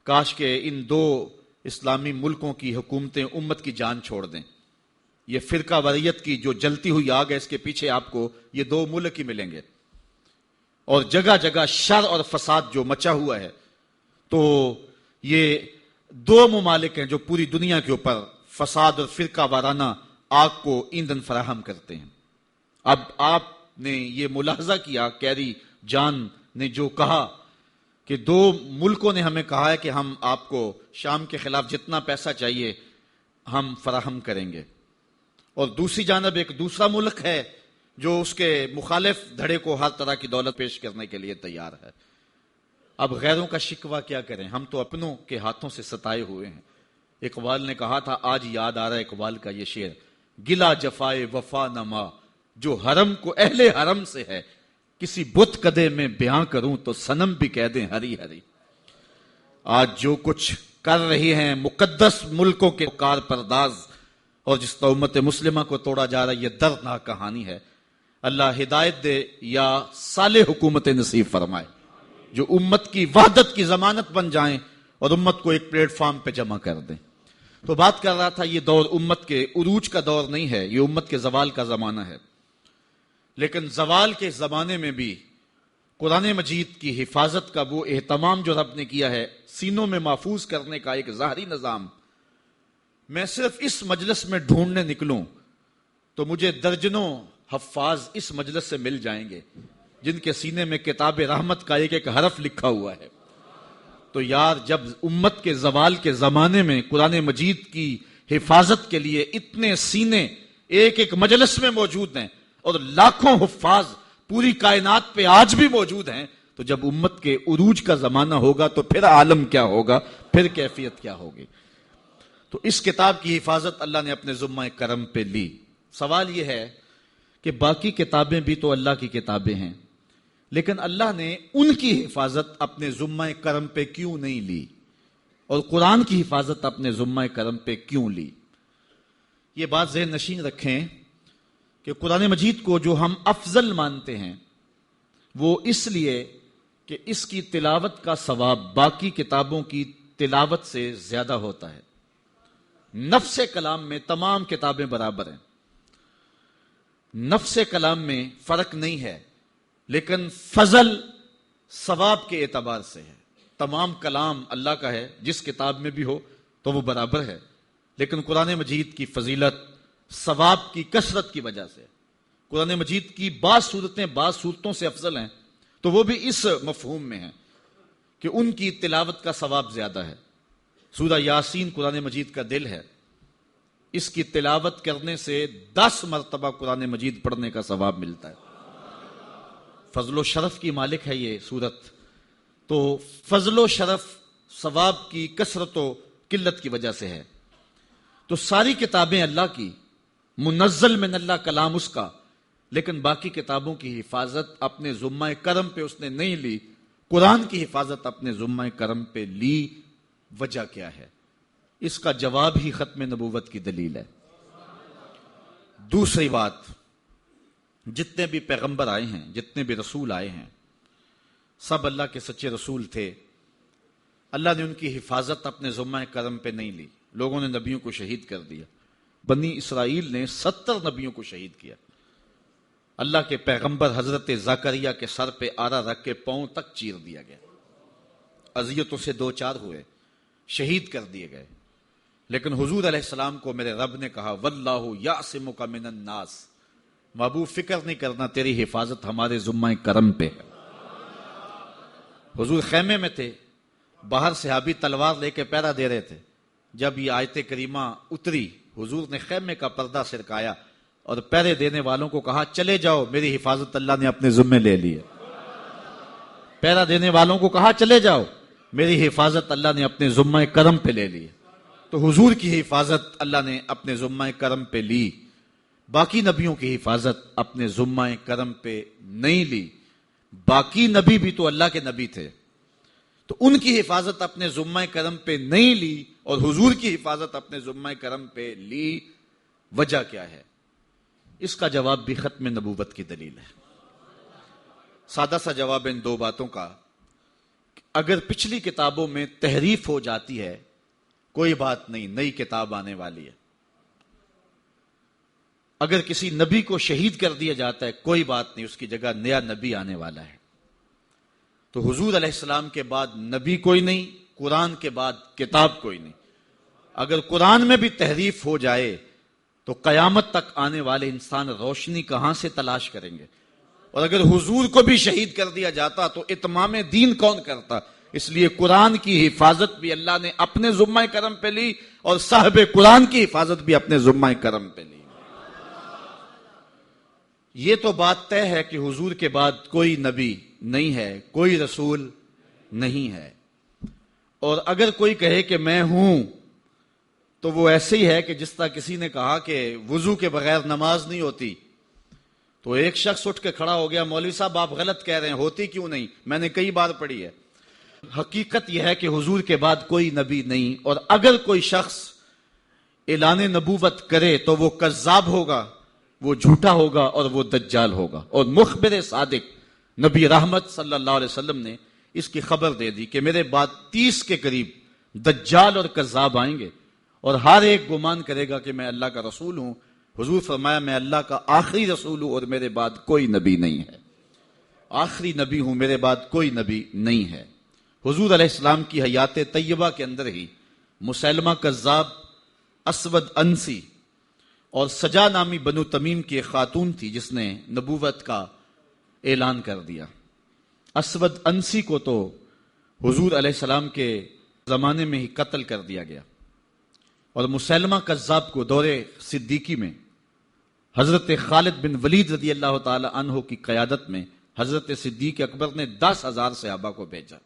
کاش کہ ان دو اسلامی ملکوں کی حکومتیں امت کی جان چھوڑ دیں۔ یہ فرقہ واریت کی جو جلتی ہوئی آگ ہے، اس کے پیچھے آپ کو یہ دو ملک ہی ملیں گے، اور جگہ جگہ شر اور فساد جو مچا ہوا ہے، تو یہ دو ممالک ہیں جو پوری دنیا کے اوپر فساد اور فرقہ وارانہ آگ کو ایندھن فراہم کرتے ہیں۔ اب آپ نے یہ ملاحظہ کیا، کیری جان نے جو کہا کہ دو ملکوں نے ہمیں کہا ہے کہ ہم آپ کو شام کے خلاف جتنا پیسہ چاہیے ہم فراہم کریں گے، اور دوسری جانب ایک دوسرا ملک ہے جو اس کے مخالف دھڑے کو ہر طرح کی دولت پیش کرنے کے لیے تیار ہے۔ اب غیروں کا شکوہ کیا کریں، ہم تو اپنوں کے ہاتھوں سے ستائے ہوئے ہیں۔ اقبال نے کہا تھا، آج یاد آ رہا ہے اقبال کا یہ شعر، گلا جفائے وفا نما جو حرم کو اہل حرم سے ہے، کسی بت کدے میں بیاں کروں تو صنم بھی کہہ دیں ہری ہری۔ آج جو کچھ کر رہی ہیں مقدس ملکوں کے کار پرداز، اور جس طرح امت مسلمہ کو توڑا جا رہا ہے، یہ دردناک کہانی ہے۔ اللہ ہدایت دے یا صالح حکومت نصیب فرمائے جو امت کی وحدت کی ضمانت بن جائیں اور امت کو ایک پلیٹ فارم پہ جمع کر دیں۔ تو بات کر رہا تھا، یہ دور امت کے عروج کا دور نہیں ہے، یہ امت کے زوال کا زمانہ ہے۔ لیکن زوال کے زمانے میں بھی قرآن مجید کی حفاظت کا وہ اہتمام جو رب نے کیا ہے، سینوں میں محفوظ کرنے کا ایک ظاہری نظام، میں صرف اس مجلس میں ڈھونڈنے نکلوں تو مجھے درجنوں حفاظ اس مجلس سے مل جائیں گے جن کے سینے میں کتاب رحمت کا ایک ایک حرف لکھا ہوا ہے۔ تو یار، جب امت کے زوال کے زمانے میں قرآن مجید کی حفاظت کے لیے اتنے سینے ایک ایک مجلس میں موجود ہیں اور لاکھوں حفاظ پوری کائنات پہ آج بھی موجود ہیں، تو جب امت کے عروج کا زمانہ ہوگا تو پھر عالم کیا ہوگا، پھر کیفیت کیا ہوگی۔ تو اس کتاب کی حفاظت اللہ نے اپنے ذمہ کرم پہ لی۔ سوال یہ ہے کہ باقی کتابیں بھی تو اللہ کی کتابیں ہیں، لیکن اللہ نے ان کی حفاظت اپنے ذمہ کرم پہ کیوں نہیں لی، اور قرآن کی حفاظت اپنے ذمہ کرم پہ کیوں لی؟ یہ بات ذہن نشین رکھیں کہ قرآن مجید کو جو ہم افضل مانتے ہیں وہ اس لیے کہ اس کی تلاوت کا ثواب باقی کتابوں کی تلاوت سے زیادہ ہوتا ہے۔ نفس کلام میں تمام کتابیں برابر ہیں، نفس کلام میں فرق نہیں ہے، لیکن فضل ثواب کے اعتبار سے ہے۔ تمام کلام اللہ کا ہے، جس کتاب میں بھی ہو تو وہ برابر ہے، لیکن قرآن مجید کی فضیلت ثواب کی کثرت کی وجہ سے، قرآن مجید کی بعض صورتیں بعض صورتوں سے افضل ہیں، تو وہ بھی اس مفہوم میں ہیں کہ ان کی تلاوت کا ثواب زیادہ ہے۔ سورہ یاسین قرآن مجید کا دل ہے، اس کی تلاوت کرنے سے 10 مرتبہ قرآن مجید پڑھنے کا ثواب ملتا ہے۔ فضل و شرف کی مالک ہے یہ سورت، تو فضل و شرف ثواب کی کثرت و قلت کی وجہ سے ہے۔ تو ساری کتابیں اللہ کی، منزل من اللہ کلام اس کا، لیکن باقی کتابوں کی حفاظت اپنے ذمہ کرم پہ اس نے نہیں لی، قرآن کی حفاظت اپنے ذمہ کرم پہ لی۔ وجہ کیا ہے؟ اس کا جواب ہی ختم نبوت کی دلیل ہے۔ دوسری بات، جتنے بھی پیغمبر آئے ہیں، جتنے بھی رسول آئے ہیں، سب اللہ کے سچے رسول تھے۔ اللہ نے ان کی حفاظت اپنے ذمہ کرم پہ نہیں لی۔ لوگوں نے نبیوں کو شہید کر دیا، بنی اسرائیل نے 70 نبیوں کو شہید کیا۔ اللہ کے پیغمبر حضرت زکریا کے سر پہ آرا رکھ کے پاؤں تک چیر دیا گیا، اذیتوں سے دو چار ہوئے، شہید کر دیے گئے۔ لیکن حضور علیہ السلام کو میرے رب نے کہا، واللہ یعصمک من الناس، محبوب فکر نہیں کرنا، تیری حفاظت ہمارے ذمہ کرم پہ ہے۔ حضور خیمے میں تھے، باہر صحابی تلوار لے کے پہرا دے رہے تھے۔ جب یہ آیت کریمہ اتری، حضور نے خیمے کا پردہ سرکایا اور پہرے دینے والوں کو کہا چلے جاؤ، میری حفاظت اللہ نے اپنے ذمے لے لی ہے۔ پہرا دینے والوں کو کہا چلے جاؤ، میری حفاظت اللہ نے اپنے ذمہ کرم پہ لے لی ہے۔ تو حضور کی حفاظت اللہ نے اپنے ذمہ کرم پہ لی، باقی نبیوں کی حفاظت اپنے ذمہ کرم پہ نہیں لی۔ باقی نبی بھی تو اللہ کے نبی تھے، تو ان کی حفاظت اپنے ذمہ کرم پہ نہیں لی اور حضور کی حفاظت اپنے ذمہ کرم پہ لی۔ وجہ کیا ہے؟ اس کا جواب بھی ختم نبوت کی دلیل ہے۔ سادہ سا جواب ان دو باتوں کا، اگر پچھلی کتابوں میں تحریف ہو جاتی ہے کوئی بات نہیں، نئی کتاب آنے والی ہے۔ اگر کسی نبی کو شہید کر دیا جاتا ہے کوئی بات نہیں، اس کی جگہ نیا نبی آنے والا ہے۔ تو حضور علیہ السلام کے بعد نبی کوئی نہیں، قرآن کے بعد کتاب کوئی نہیں۔ اگر قرآن میں بھی تحریف ہو جائے تو قیامت تک آنے والے انسان روشنی کہاں سے تلاش کریں گے؟ اور اگر حضور کو بھی شہید کر دیا جاتا تو اتمام دین کون کرتا؟ اس لیے قرآن کی حفاظت بھی اللہ نے اپنے ذمہ کرم پہ لی اور صاحب قرآن کی حفاظت بھی اپنے ذمہ کرم پہ لی۔ یہ تو بات طے ہے کہ حضور کے بعد کوئی نبی نہیں ہے، کوئی رسول نہیں ہے۔ اور اگر کوئی کہے کہ میں ہوں تو وہ ایسے ہی ہے کہ جس طرح کسی نے کہا کہ وضو کے بغیر نماز نہیں ہوتی، تو ایک شخص اٹھ کے کھڑا ہو گیا، مولوی صاحب آپ غلط کہہ رہے ہیں، ہوتی کیوں نہیں؟ میں نے کئی بار پڑھی ہے۔ حقیقت یہ ہے کہ حضور کے بعد کوئی نبی نہیں، اور اگر کوئی شخص اعلان نبوت کرے تو وہ کذاب ہوگا، وہ جھوٹا ہوگا اور وہ دجال ہوگا۔ اور مخبر صادق نبی رحمت صلی اللہ علیہ وسلم نے اس کی خبر دے دی کہ میرے بعد 30 کے قریب دجال اور کذاب آئیں گے، اور ہر ایک گمان کرے گا کہ میں اللہ کا رسول ہوں۔ حضور فرمایا میں اللہ کا آخری رسول ہوں اور میرے بعد کوئی نبی نہیں ہے، آخری نبی ہوں، میرے بعد کوئی نبی نہیں ہے۔ حضور علیہ السلام کی حیات طیبہ کے اندر ہی مسیلمہ کذاب، اسود انسی اور سجا نامی بنو تمیم کی ایک خاتون تھی جس نے نبوت کا اعلان کر دیا۔ اسود انسی کو تو حضور علیہ السلام کے زمانے میں ہی قتل کر دیا گیا، اور مسیلمہ کذاب کو دور صدیقی میں حضرت خالد بن ولید رضی اللہ تعالی عنہ کی قیادت میں حضرت صدیق اکبر نے 10,000 صحابہ کو بھیجا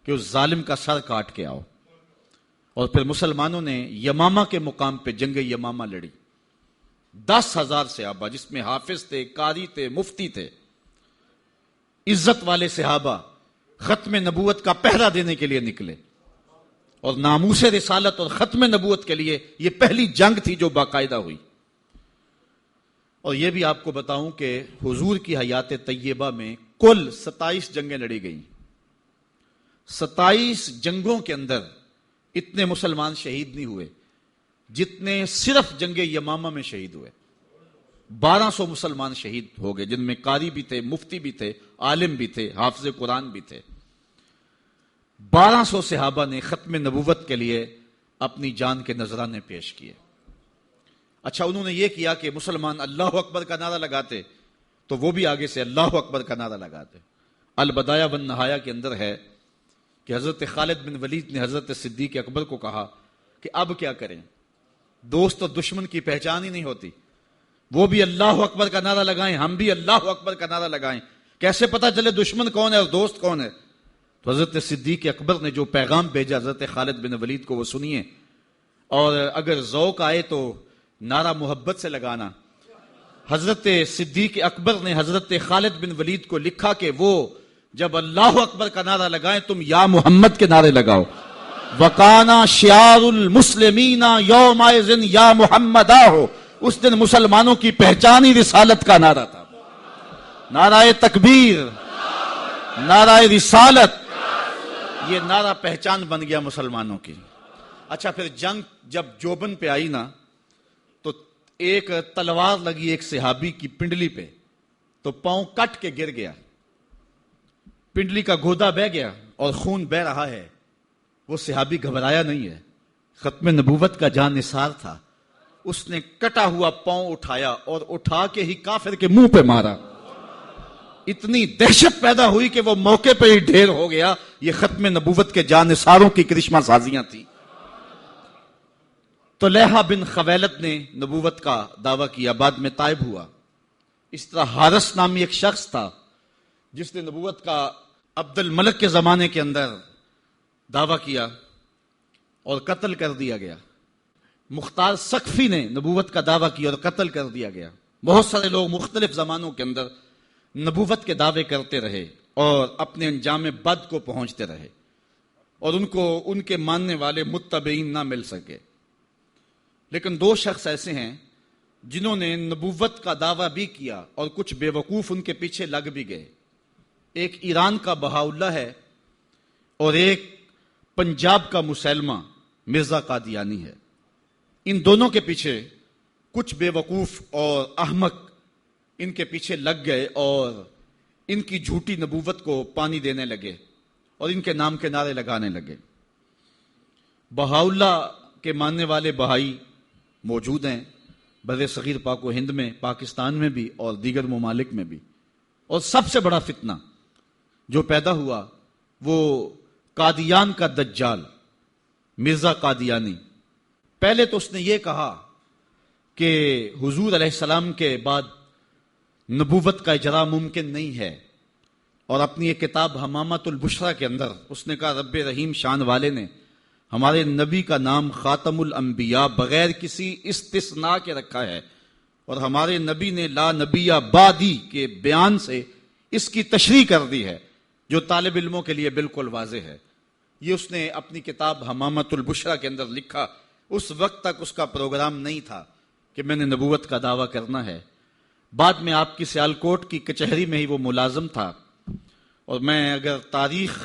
کہ اس ظالم کا سر کاٹ کے آؤ، اور پھر مسلمانوں نے یمامہ کے مقام پہ جنگ یمامہ لڑی۔ 10,000 صحابہ جس میں حافظ تھے، قاری تھے، مفتی تھے، عزت والے صحابہ ختم نبوت کا پہرا دینے کے لیے نکلے، اور ناموس رسالت اور ختم نبوت کے لیے یہ پہلی جنگ تھی جو باقاعدہ ہوئی۔ اور یہ بھی آپ کو بتاؤں کہ حضور کی حیات طیبہ میں کل 27 جنگیں لڑی گئیں۔ 27 جنگوں کے اندر اتنے مسلمان شہید نہیں ہوئے جتنے صرف جنگ یمامہ میں شہید ہوئے۔ 1200 مسلمان شہید ہو گئے، جن میں قاری بھی تھے، مفتی بھی تھے، عالم بھی تھے، حافظ قرآن بھی تھے۔ 1200 صحابہ نے ختم نبوت کے لیے اپنی جان کے نذرانے پیش کیے۔ اچھا، انہوں نے یہ کیا کہ مسلمان اللہ اکبر کا نعرہ لگاتے تو وہ بھی آگے سے اللہ اکبر کا نعرہ لگاتے۔ البدایہ والنہایہ کے اندر ہے کہ حضرت خالد بن ولید نے حضرت صدیق اکبر کو کہا کہ اب کیا کریں، دوست اور دشمن کی پہچان ہی نہیں ہوتی، وہ بھی اللہ اکبر کا نعرہ لگائیں، ہم بھی اللہ اکبر کا نعرہ لگائیں، کیسے پتہ چلے دشمن کون ہے اور دوست کون ہے؟ تو حضرت صدیق اکبر نے جو پیغام بھیجا حضرت خالد بن ولید کو وہ سنیے، اور اگر ذوق آئے تو نعرہ محبت سے لگانا۔ حضرت صدیق اکبر نے حضرت خالد بن ولید کو لکھا کہ وہ جب اللہ اکبر کا نعرہ لگائیں تم یا محمد کے نعرے لگاؤ۔ وَقَانَ شِعَارُ الْمُسْلِمِينَ يَوْمَئِذٍ يَا مُحَمَّدَا ہو، اس دن مسلمانوں کی پہچان ہی رسالت کا نعرہ تھا۔ نعرہ تکبیر، نعرہ رسالت، یہ نعرہ پہچان بن گیا مسلمانوں کی۔ اچھا، پھر جنگ جب جوبن پہ آئی نا تو ایک تلوار لگی ایک صحابی کی پنڈلی پہ، تو پاؤں کٹ کے گر گیا، پنڈلی کا گودا بہ گیا اور خون بہ رہا ہے۔ وہ صحابی گھبرایا نہیں ہے، ختم نبوت کا جان نثار تھا، اس نے کٹا ہوا پاؤں اٹھایا اور اٹھا کے ہی کافر کے منہ پہ مارا. اتنی دہشت پیدا ہوئی کہ وہ موقع پہ ہی ڈھیر ہو گیا. یہ ختم نبوت کے جانثاروں کی کرشمہ سازیاں تھیں. طلحہ بن خویلد نے نبوت کا دعویٰ کیا، بعد میں تائب ہوا. اس طرح حارث نامی ایک شخص تھا جس نے نبوت کا عبد الملک کے زمانے کے اندر دعویٰ کیا اور قتل کر دیا گیا. مختار ثقفی نے نبوت کا دعویٰ کیا اور قتل کر دیا گیا. بہت سارے لوگ مختلف زمانوں کے اندر نبوت کے دعوے کرتے رہے اور اپنے انجام بد کو پہنچتے رہے اور ان کو ان کے ماننے والے متبعین نہ مل سکے. لیکن دو شخص ایسے ہیں جنہوں نے نبوت کا دعویٰ بھی کیا اور کچھ بے وقوف ان کے پیچھے لگ بھی گئے. ایک ایران کا بہاؤلہ ہے اور ایک پنجاب کا مسلمہ مرزا قادیانی ہے. ان دونوں کے پیچھے کچھ بے وقوف اور احمق ان کے پیچھے لگ گئے اور ان کی جھوٹی نبوت کو پانی دینے لگے اور ان کے نام کے نعرے لگانے لگے. بہاؤلہ کے ماننے والے بہائی موجود ہیں بر صغیر پاک و ہند میں، پاکستان میں بھی اور دیگر ممالک میں بھی. اور سب سے بڑا فتنہ جو پیدا ہوا وہ قادیان کا دجال مرزا قادیانی. پہلے تو اس نے یہ کہا کہ حضور علیہ السلام کے بعد نبوت کا اجرا ممکن نہیں ہے، اور اپنی ایک کتاب حمامۃ البشریٰ کے اندر اس نے کہا رب رحیم شان والے نے ہمارے نبی کا نام خاتم الانبیاء بغیر کسی استثناء کے رکھا ہے، اور ہمارے نبی نے لا نبی بعدی کے بیان سے اس کی تشریح کر دی ہے جو طالب علموں کے لیے بالکل واضح ہے. یہ اس نے اپنی کتاب حمامۃ البشریٰ کے اندر لکھا. اس وقت تک اس کا پروگرام نہیں تھا کہ میں نے نبوت کا دعویٰ کرنا ہے. بعد میں آپ کی سیالکوٹ کی کچہری میں ہی وہ ملازم تھا، اور میں اگر تاریخ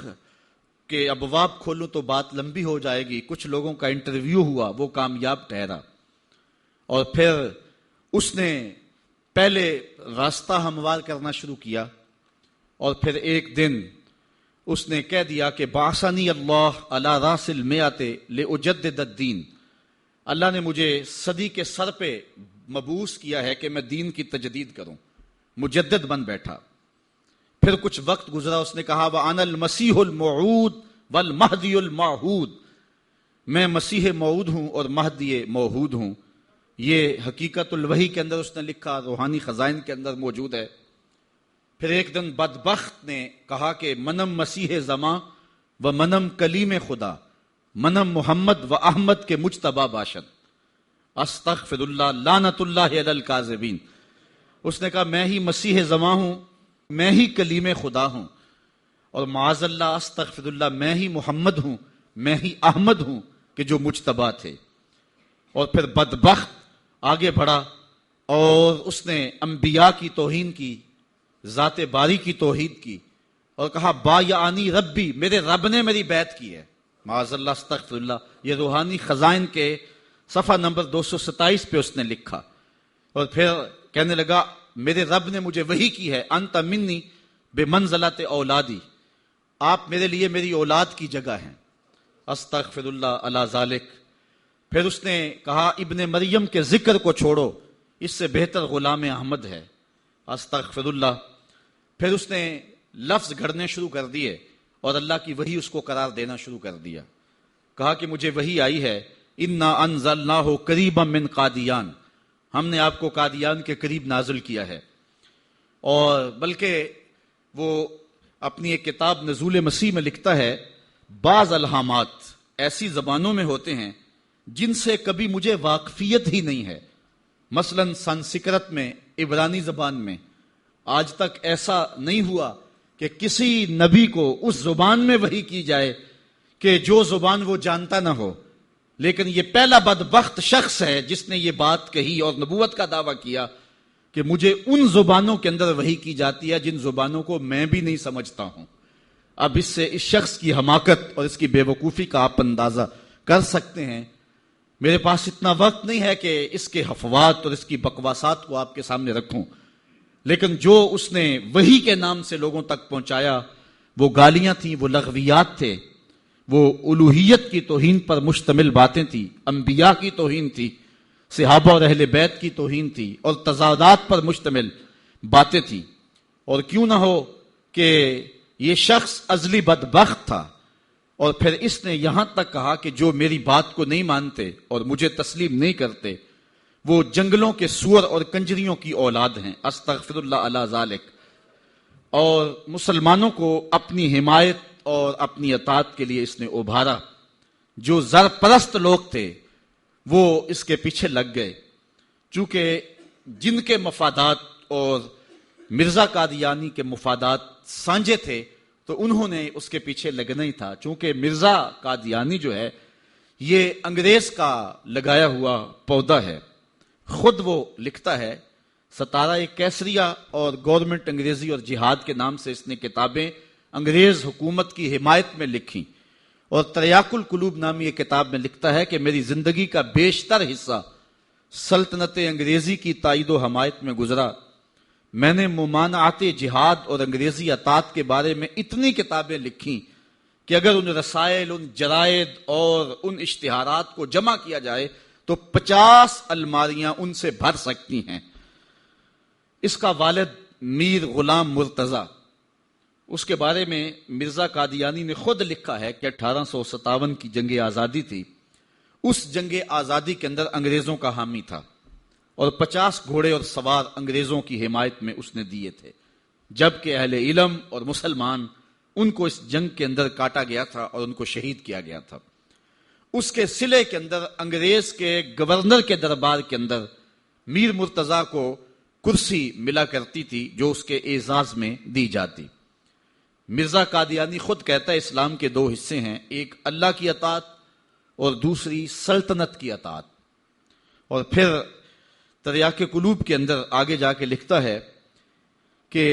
کے ابواب کھولوں تو بات لمبی ہو جائے گی. کچھ لوگوں کا انٹرویو ہوا، وہ کامیاب ٹھہرا، اور پھر اس نے پہلے راستہ ہموار کرنا شروع کیا، اور پھر ایک دن اس نے کہہ دیا کہ بعثنی اللہ علی راس المئۃ لأجدد الدین. اللہ نے مجھے صدی کے سر پہ مبعوث کیا ہے کہ میں دین کی تجدید کروں. مجدد بن بیٹھا. پھر کچھ وقت گزرا، اس نے کہا وَأَنَا الْمَسِيحُ الْمَوْعُودُ وَالْمَهْدِيُ الْمَوْعُودُ، میں مسیح موعود ہوں اور مہدی موعود ہوں. یہ حقیقت الوحی کے اندر اس نے لکھا، روحانی خزائن کے اندر موجود ہے. پھر ایک دن بدبخت نے کہا کہ منم مسیح زماں و منم کلیم خدا، منم محمد و احمد کے مجتبی باشد، استغفر اللہ لعنت اللہ علی الکاذبین. اس نے کہا میں ہی مسیح زماں ہوں، میں ہی کلیم خدا ہوں، اور معاذ اللہ استغفر اللہ میں ہی محمد ہوں، میں ہی احمد ہوں کہ جو مجتبی تھے. اور پھر بدبخت آگے بڑھا اور اس نے انبیاء کی توہین کی، ذات باری کی توحید کی، اور کہا بایعنی ربی، میرے رب نے میری بیعت کی ہے. معاذ اللہ استغفر اللہ. یہ روحانی خزائن کے صفحہ نمبر 227 پہ اس نے لکھا. اور پھر کہنے لگا میرے رب نے مجھے وحی کی ہے، انت منی بمنزلت اولادی، آپ میرے لیے میری اولاد کی جگہ ہیں. استغفر اللہ علی ذالک. پھر اس نے کہا ابن مریم کے ذکر کو چھوڑو، اس سے بہتر غلام احمد ہے. استغفر اللہ. پھر اس نے لفظ گھڑنے شروع کر دیے اور اللہ کی وحی اس کو قرار دینا شروع کر دیا. کہا کہ مجھے وحی آئی ہے انا انزلناہ قریبا من قادیان، ہم نے آپ کو قادیان کے قریب نازل کیا ہے. اور بلکہ وہ اپنی ایک کتاب نزول مسیح میں لکھتا ہے بعض الہامات ایسی زبانوں میں ہوتے ہیں جن سے کبھی مجھے واقفیت ہی نہیں ہے. مثلا سنسکرت میں، عبرانی زبان میں آج تک ایسا نہیں ہوا کہ کسی نبی کو اس زبان میں وحی کی جائے کہ جو زبان وہ جانتا نہ ہو. لیکن یہ پہلا بدبخت شخص ہے جس نے یہ بات کہی اور نبوت کا دعویٰ کیا کہ مجھے ان زبانوں کے اندر وحی کی جاتی ہے جن زبانوں کو میں بھی نہیں سمجھتا ہوں. اب اس سے اس شخص کی حماقت اور اس کی بے وقوفی کا آپ اندازہ کر سکتے ہیں. میرے پاس اتنا وقت نہیں ہے کہ اس کے حفوات اور اس کی بکواسات کو آپ کے سامنے رکھوں، لیکن جو اس نے وحی کے نام سے لوگوں تک پہنچایا وہ گالیاں تھیں، وہ لغویات تھے، وہ الوہیت کی توہین پر مشتمل باتیں تھیں، انبیاء کی توہین تھی. صحابہ اور اہل بیت کی توہین تھی اور تضادات پر مشتمل باتیں تھیں. اور کیوں نہ ہو کہ یہ شخص ازلی بدبخت تھا اور پھر اس نے یہاں تک کہا کہ جو میری بات کو نہیں مانتے اور مجھے تسلیم نہیں کرتے وہ جنگلوں کے سور اور کنجریوں کی اولاد ہیں. استغفر اللہ علی ذالک. اور مسلمانوں کو اپنی حمایت اور اپنی اطاعت کے لیے اس نے ابھارا. جو زر پرست لوگ تھے وہ اس کے پیچھے لگ گئے، چونکہ جن کے مفادات اور مرزا قادیانی کے مفادات سانجے تھے تو انہوں نے اس کے پیچھے لگنا ہی تھا. چونکہ مرزا قادیانی جو ہے یہ انگریز کا لگایا ہوا پودا ہے. خود وہ لکھتا ہے، ستارہ کیسریہ اور گورنمنٹ انگریزی اور جہاد کے نام سے اس نے کتابیں انگریز حکومت کی حمایت میں لکھی. اور تریاق القلوب نامی ایک کتاب میں لکھتا ہے کہ میری زندگی کا بیشتر حصہ سلطنت انگریزی کی تائید و حمایت میں گزرا. میں نے ممانعت جہاد اور انگریزی اطاعت کے بارے میں اتنی کتابیں لکھی کہ اگر ان رسائل، ان جرائد اور ان اشتہارات کو جمع کیا جائے تو 50 الماریاں ان سے بھر سکتی ہیں. اس کا والد میر غلام مرتضی، اس کے بارے میں مرزا قادیانی نے خود لکھا ہے کہ 1857 کی جنگ آزادی تھی. اس جنگ آزادی کے اندر انگریزوں کا حامی تھا اور 50 گھوڑے اور سوار انگریزوں کی حمایت میں اس نے دیے تھے، جبکہ اہل علم اور مسلمان ان کو اس جنگ کے اندر کاٹا گیا تھا اور ان کو شہید کیا گیا تھا. اس کے صلے کے اندر انگریز کے گورنر کے دربار کے اندر میر مرتضی کو کرسی ملا کرتی تھی جو اس کے اعزاز میں دی جاتی. مرزا قادیانی خود کہتا ہے اسلام کے 2 حصے ہیں، ایک اللہ کی اطاعت اور دوسری سلطنت کی اطاعت. اور پھر تریاق قلوب کے اندر آگے جا کے لکھتا ہے کہ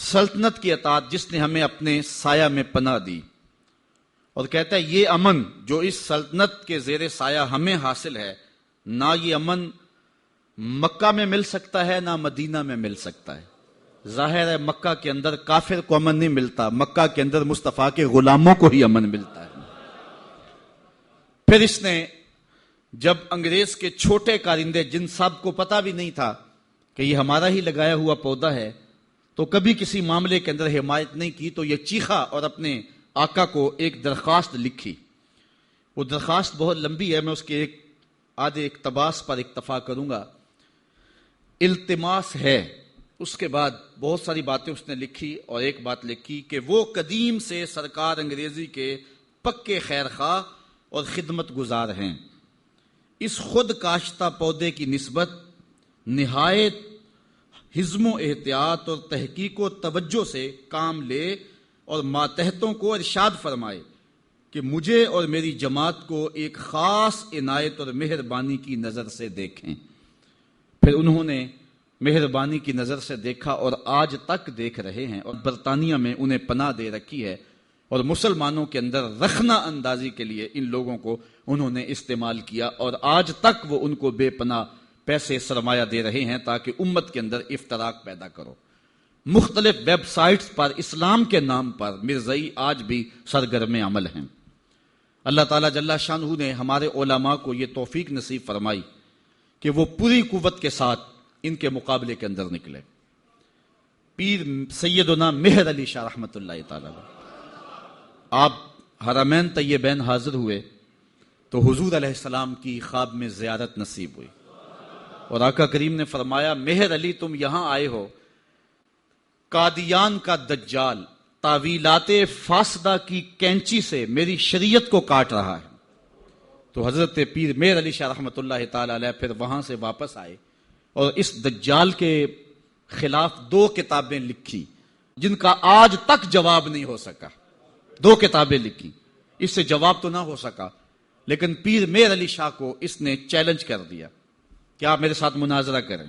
سلطنت کی اطاعت جس نے ہمیں اپنے سایہ میں پناہ دی، اور کہتا ہے یہ امن جو اس سلطنت کے زیر سایہ ہمیں حاصل ہے، نہ یہ امن مکہ میں مل سکتا ہے نہ مدینہ میں مل سکتا ہے. ظاہر ہے مکہ کے اندر کافر کو امن نہیں ملتا، مکہ کے اندر مصطفیٰ کے غلاموں کو ہی امن ملتا ہے. پھر اس نے جب انگریز کے چھوٹے کارندے جن صاحب کو پتہ بھی نہیں تھا کہ یہ ہمارا ہی لگایا ہوا پودا ہے تو کبھی کسی معاملے کے اندر حمایت نہیں کی تو یہ چیخا اور اپنے آقا کو ایک درخواست لکھی. وہ درخواست بہت لمبی ہے، میں اس کے آدھے اقتباس پر اکتفا کروں گا. التماس ہے، اس کے بعد بہت ساری باتیں اس نے لکھی اور ایک بات لکھی کہ وہ قدیم سے سرکار انگریزی کے پکے خیر خواہ اور خدمت گزار ہیں. اس خود کاشتہ پودے کی نسبت نہایت حزم و احتیاط اور تحقیق و توجہ سے کام لے اور ماتحتوں کو ارشاد فرمائے کہ مجھے اور میری جماعت کو ایک خاص عنایت اور مہربانی کی نظر سے دیکھیں. پھر انہوں نے مہربانی کی نظر سے دیکھا اور آج تک دیکھ رہے ہیں، اور برطانیہ میں انہیں پناہ دے رکھی ہے اور مسلمانوں کے اندر رخنہ اندازی کے لیے ان لوگوں کو انہوں نے استعمال کیا اور آج تک وہ ان کو بے پناہ پیسے سرمایہ دے رہے ہیں تاکہ امت کے اندر افتراق پیدا کرو. مختلف ویب سائٹس پر اسلام کے نام پر مرزائی آج بھی سرگرم عمل ہیں. اللہ تعالیٰ جل شانہ نے ہمارے علماء کو یہ توفیق نصیب فرمائی کہ وہ پوری قوت کے ساتھ ان کے مقابلے کے اندر نکلے. پیر سیدنا مہر علی شاہ رحمۃ اللہ تعالی آپ حرمین طیبین حاضر ہوئے تو حضور علیہ السلام کی خواب میں زیارت نصیب ہوئی اور آقا کریم نے فرمایا مہر علی تم یہاں آئے ہو، قادیان کا دجال تعویلات فاسدہ کی کینچی سے میری شریعت کو کاٹ رہا ہے. تو حضرت پیر مہر علی شاہ رحمۃ اللہ تعالی علیہ پھر وہاں سے واپس آئے اور اس دجال کے خلاف 2 کتابیں لکھی جن کا آج تک جواب نہیں ہو سکا. 2 کتابیں لکھی، اس سے جواب تو نہ ہو سکا، لیکن پیر مہر علی شاہ کو اس نے چیلنج کر دیا کہ آپ میرے ساتھ مناظرہ کریں،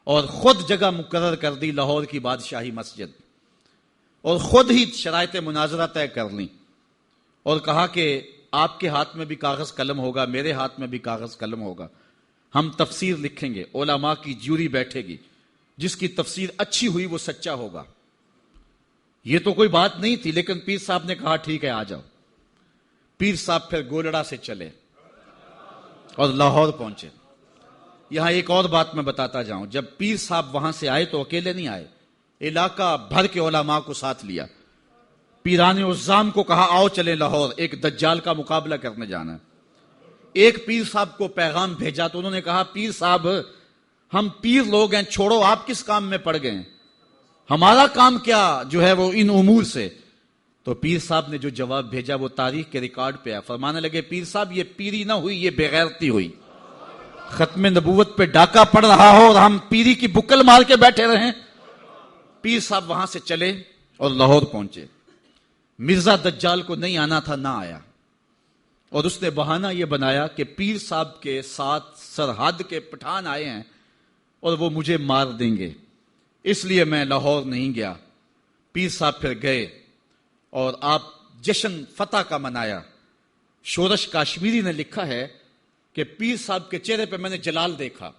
اور خود جگہ مقرر کر دی لاہور کی بادشاہی مسجد اور خود ہی شرائط مناظرہ طے کر لیں اور کہا کہ آپ کے ہاتھ میں بھی کاغذ قلم ہوگا، میرے ہاتھ میں بھی کاغذ قلم ہوگا، ہم تفسیر لکھیں گے، علماء کی جیوری بیٹھے گی، جس کی تفسیر اچھی ہوئی وہ سچا ہوگا. یہ تو کوئی بات نہیں تھی، لیکن پیر صاحب نے کہا ٹھیک ہے آ جاؤ. پیر صاحب پھر گولڑا سے چلے اور لاہور پہنچے. یہاں ایک اور بات میں بتاتا جاؤں، جب پیر صاحب وہاں سے آئے تو اکیلے نہیں آئے، علاقہ بھر کے علماء کو ساتھ لیا، پیران عزام کو کہا آؤ چلے لاہور، ایک دجال کا مقابلہ کرنے جانا ہے۔ ایک پیر صاحب کو پیغام بھیجا تو انہوں نے کہا پیر صاحب ہم پیر لوگ ہیں، چھوڑو آپ کس کام میں پڑ گئے ہیں، ہمارا کام کیا جو ہے وہ ان امور سے۔ تو پیر صاحب نے جو جواب بھیجا وہ تاریخ کے ریکارڈ پہ ہے، فرمانے لگے پیر صاحب یہ پیری نہ ہوئی، یہ بغیرتی ہوئی، ختم نبوت پہ ڈاکہ پڑ رہا ہو اور ہم پیری کی بکل مار کے بیٹھے رہیں۔ پیر صاحب وہاں سے چلے اور لاہور پہنچے، مرزا دجال کو نہیں آنا تھا، نہ آیا، اور اس نے بہانہ یہ بنایا کہ پیر صاحب کے ساتھ سرحد کے پٹھان آئے ہیں اور وہ مجھے مار دیں گے، اس لیے میں لاہور نہیں گیا۔ پیر صاحب پھر گئے اور آپ جشن فتح کا منایا۔ شورش کاشمیری نے لکھا ہے کہ پیر صاحب کے چہرے پہ میں نے جلال دیکھا،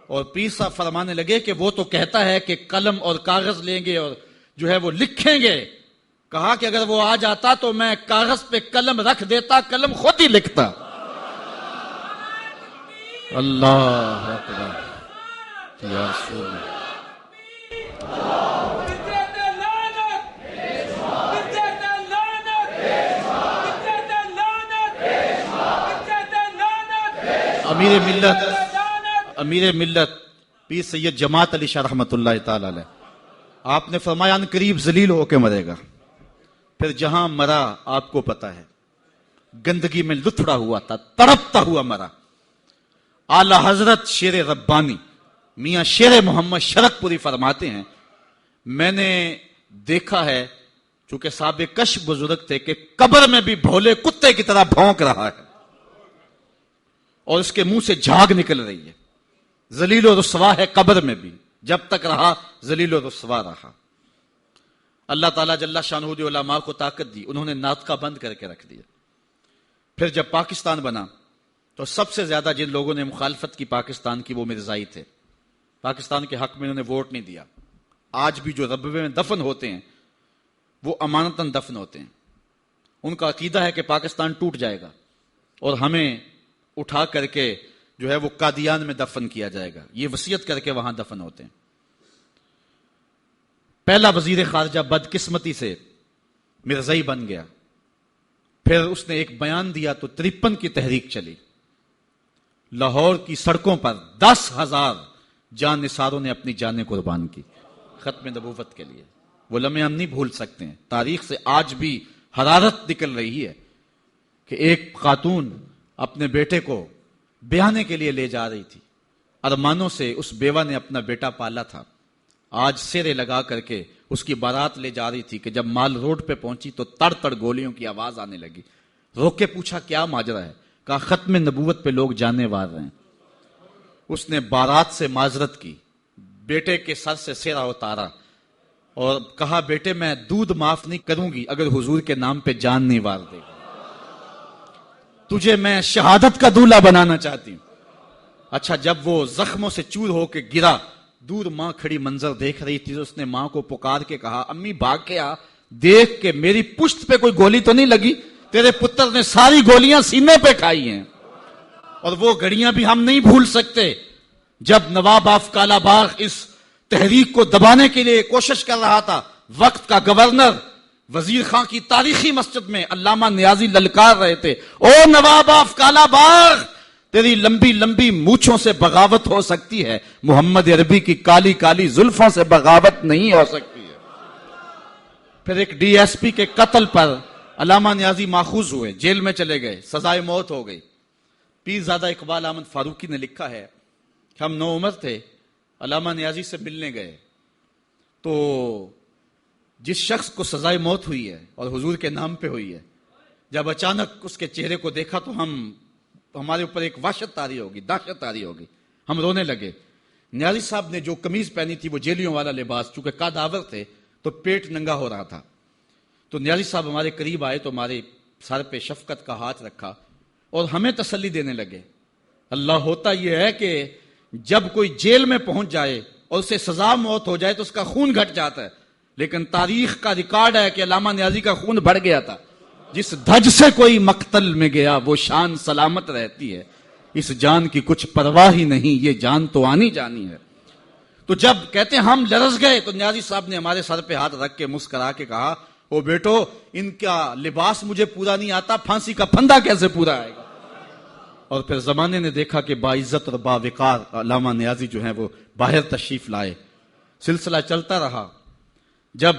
اور پیر صاحب فرمانے لگے کہ وہ تو کہتا ہے کہ قلم اور کاغذ لیں گے اور جو ہے وہ لکھیں گے، کہا کہ اگر وہ آ جاتا تو میں کاغذ پہ قلم رکھ دیتا، قلم خود ہی لکھتا۔ اللہ اکبر یا رسول اللہ۔ امیر ملت پیر سید جماعت علی شاہ رحمۃ اللہ تعالی علیہ، آپ نے فرمایا ان قریب ذلیل ہو کے مرے گا۔ پھر جہاں مرا آپ کو پتا ہے، گندگی میں لتھڑا ہوا تھا، تڑپتا ہوا مرا۔ اعلی حضرت شیر ربانی میاں شیر محمد شرک پوری فرماتے ہیں میں نے دیکھا ہے، چونکہ صاحب کش بزرگ تھے، کہ قبر میں بھی بھولے کتے کی طرح بھونک رہا ہے اور اس کے منہ سے جھاگ نکل رہی ہے، ذلیل و رسوا ہے قبر میں بھی، جب تک رہا ذلیل و رسوا رہا۔ اللہ تعالیٰ جل شانہ دی علماء کو طاقت دی، انہوں نے ناطقہ بند کر کے رکھ دیا۔ پھر جب پاکستان بنا تو سب سے زیادہ جن لوگوں نے مخالفت کی پاکستان کی وہ مرزائی تھے، پاکستان کے حق میں انہوں نے ووٹ نہیں دیا۔ آج بھی جو ربوے میں دفن ہوتے ہیں وہ امانتاً دفن ہوتے ہیں، ان کا عقیدہ ہے کہ پاکستان ٹوٹ جائے گا اور ہمیں اٹھا کر کے جو ہے وہ قادیان میں دفن کیا جائے گا، یہ وصیت کر کے وہاں دفن ہوتے ہیں۔ پہلا وزیر خارجہ بدقسمتی سے مرزائی بن گیا، پھر اس نے ایک بیان دیا تو 53 کی تحریک چلی، لاہور کی سڑکوں پر 10,000 جان نثاروں نے اپنی جانیں قربان کی ختم نبوت کے لیے۔ وہ لمحے ہم نہیں بھول سکتے ہیں، تاریخ سے آج بھی حرارت نکل رہی ہے کہ ایک خاتون اپنے بیٹے کو بیانے کے لیے لے جا رہی تھی، ارمانوں سے اس بیوہ نے اپنا بیٹا پالا تھا، آج سیرے لگا کر کے اس کی بارات لے جا رہی تھی کہ جب مال روڈ پہ پہنچی تو تڑ تڑ گولیوں کی آواز آنے لگی، روک کے پوچھا کیا ماجرا ہے، کہا ختم نبوت پہ لوگ جانے وار رہے ہیں۔ اس نے بارات سے معذرت کی، بیٹے کے سر سے سیرا اتارا اور کہا بیٹے میں دودھ معاف نہیں کروں گی اگر حضور کے نام پہ جان نہیں وار دے گا، تجھے میں شہادت کا دولہا بنانا چاہتی ہوں۔ اچھا جب وہ زخموں سے چور ہو کے گرا، دور ماں کھڑی منظر دیکھ رہی تھی، اس نے ماں کو پکار کے کہا امی بھاگ کے آ، دیکھ کہ میری پشت پہ کوئی گولی تو نہیں لگی، تیرے پتر نے ساری گولیاں سینے پہ کھائی ہیں۔ اور وہ گھڑیاں بھی ہم نہیں بھول سکتے جب نواب آف کالا باغ اس تحریک کو دبانے کے لیے کوشش کر رہا تھا، وقت کا گورنر وزیر خان کی تاریخی مسجد میں علامہ نیازی للکار رہے تھے، او نواب آف کالا باغ تیری لمبی لمبی مونچھوں سے بغاوت ہو سکتی ہے، محمد عربی کی کالی کالی زلفوں سے بغاوت نہیں ہو سکتی ہے۔ پھر ایک ڈی ایس پی کے قتل پر علامہ نیازی ماخوذ ہوئے، جیل میں چلے گئے، سزائے موت ہو گئی۔ پیرزادہ اقبال احمد فاروقی نے لکھا ہے کہ ہم 9 عمر تھے، علامہ نیازی سے ملنے گئے تو جس شخص کو سزائے موت ہوئی ہے اور حضور کے نام پہ ہوئی ہے، جب اچانک اس کے چہرے کو دیکھا تو ہمارے اوپر ایک وحشت طاری ہوگی، دہشت طاری ہوگی، ہم رونے لگے۔ نیازی صاحب نے جو قمیض پہنی تھی وہ جیلیوں والا لباس، چونکہ قادآور تھے تو پیٹ ننگا ہو رہا تھا، تو نیازی صاحب ہمارے قریب آئے تو ہمارے سر پہ شفقت کا ہاتھ رکھا اور ہمیں تسلی دینے لگے۔ اللہ ہوتا یہ ہے کہ جب کوئی جیل میں پہنچ جائے اور اسے سزا موت ہو جائے تو اس کا خون گھٹ جاتا ہے، لیکن تاریخ کا ریکارڈ ہے کہ علامہ نیازی کا خون بڑھ گیا تھا۔ جس دھج سے کوئی مقتل میں گیا وہ شان سلامت رہتی ہے، اس جان کی کچھ پرواہ ہی نہیں، یہ جان تو آنی جانی ہے۔ تو جب کہتے ہیں ہم لرز گئے تو نیازی صاحب نے ہمارے سر پہ ہاتھ رکھ کے مسکرا کے کہا، او بیٹو ان کا لباس مجھے پورا نہیں آتا، پھانسی کا پھندا کیسے پورا آئے گا؟ اور پھر زمانے نے دیکھا کہ باعزت اور باوقار علامہ نیازی جو ہیں وہ باہر تشریف لائے۔ سلسلہ چلتا رہا۔ جب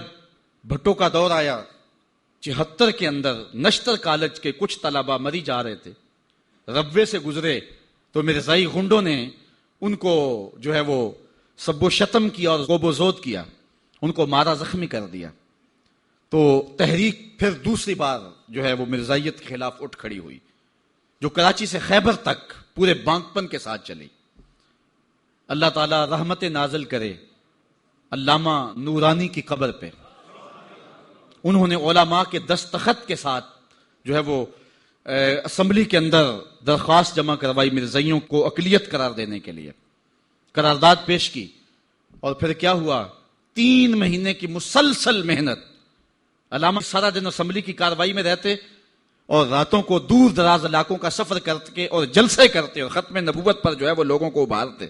بھٹو کا دور آیا 74 کے اندر نشتر کالج کے کچھ طلبہ مری جا رہے تھے، ربوے سے گزرے تو مرزائی غنڈوں نے ان کو جو ہے وہ سب و شتم کیا اور غوب و زود کیا، ان کو مارا زخمی کر دیا۔ تو تحریک پھر دوسری بار جو ہے وہ مرزائیت کے خلاف اٹھ کھڑی ہوئی، جو کراچی سے خیبر تک پورے بانکپن کے ساتھ چلی۔ اللہ تعالیٰ رحمت نازل کرے علامہ نورانی کی قبر پہ۔ انہوں نے علماء کے دستخط کے ساتھ جو ہے وہ اسمبلی کے اندر درخواست جمع کروائی مرزائیوں کو اقلیت قرار دینے کے لیے، قرارداد پیش کی۔ اور پھر کیا ہوا، 3 مہینے کی مسلسل محنت۔ علامہ سارا دن اسمبلی کی کاروائی میں رہتے اور راتوں کو دور دراز علاقوں کا سفر کرتے اور جلسے کرتے اور ختم نبوت پر جو ہے وہ لوگوں کو ابھارتے۔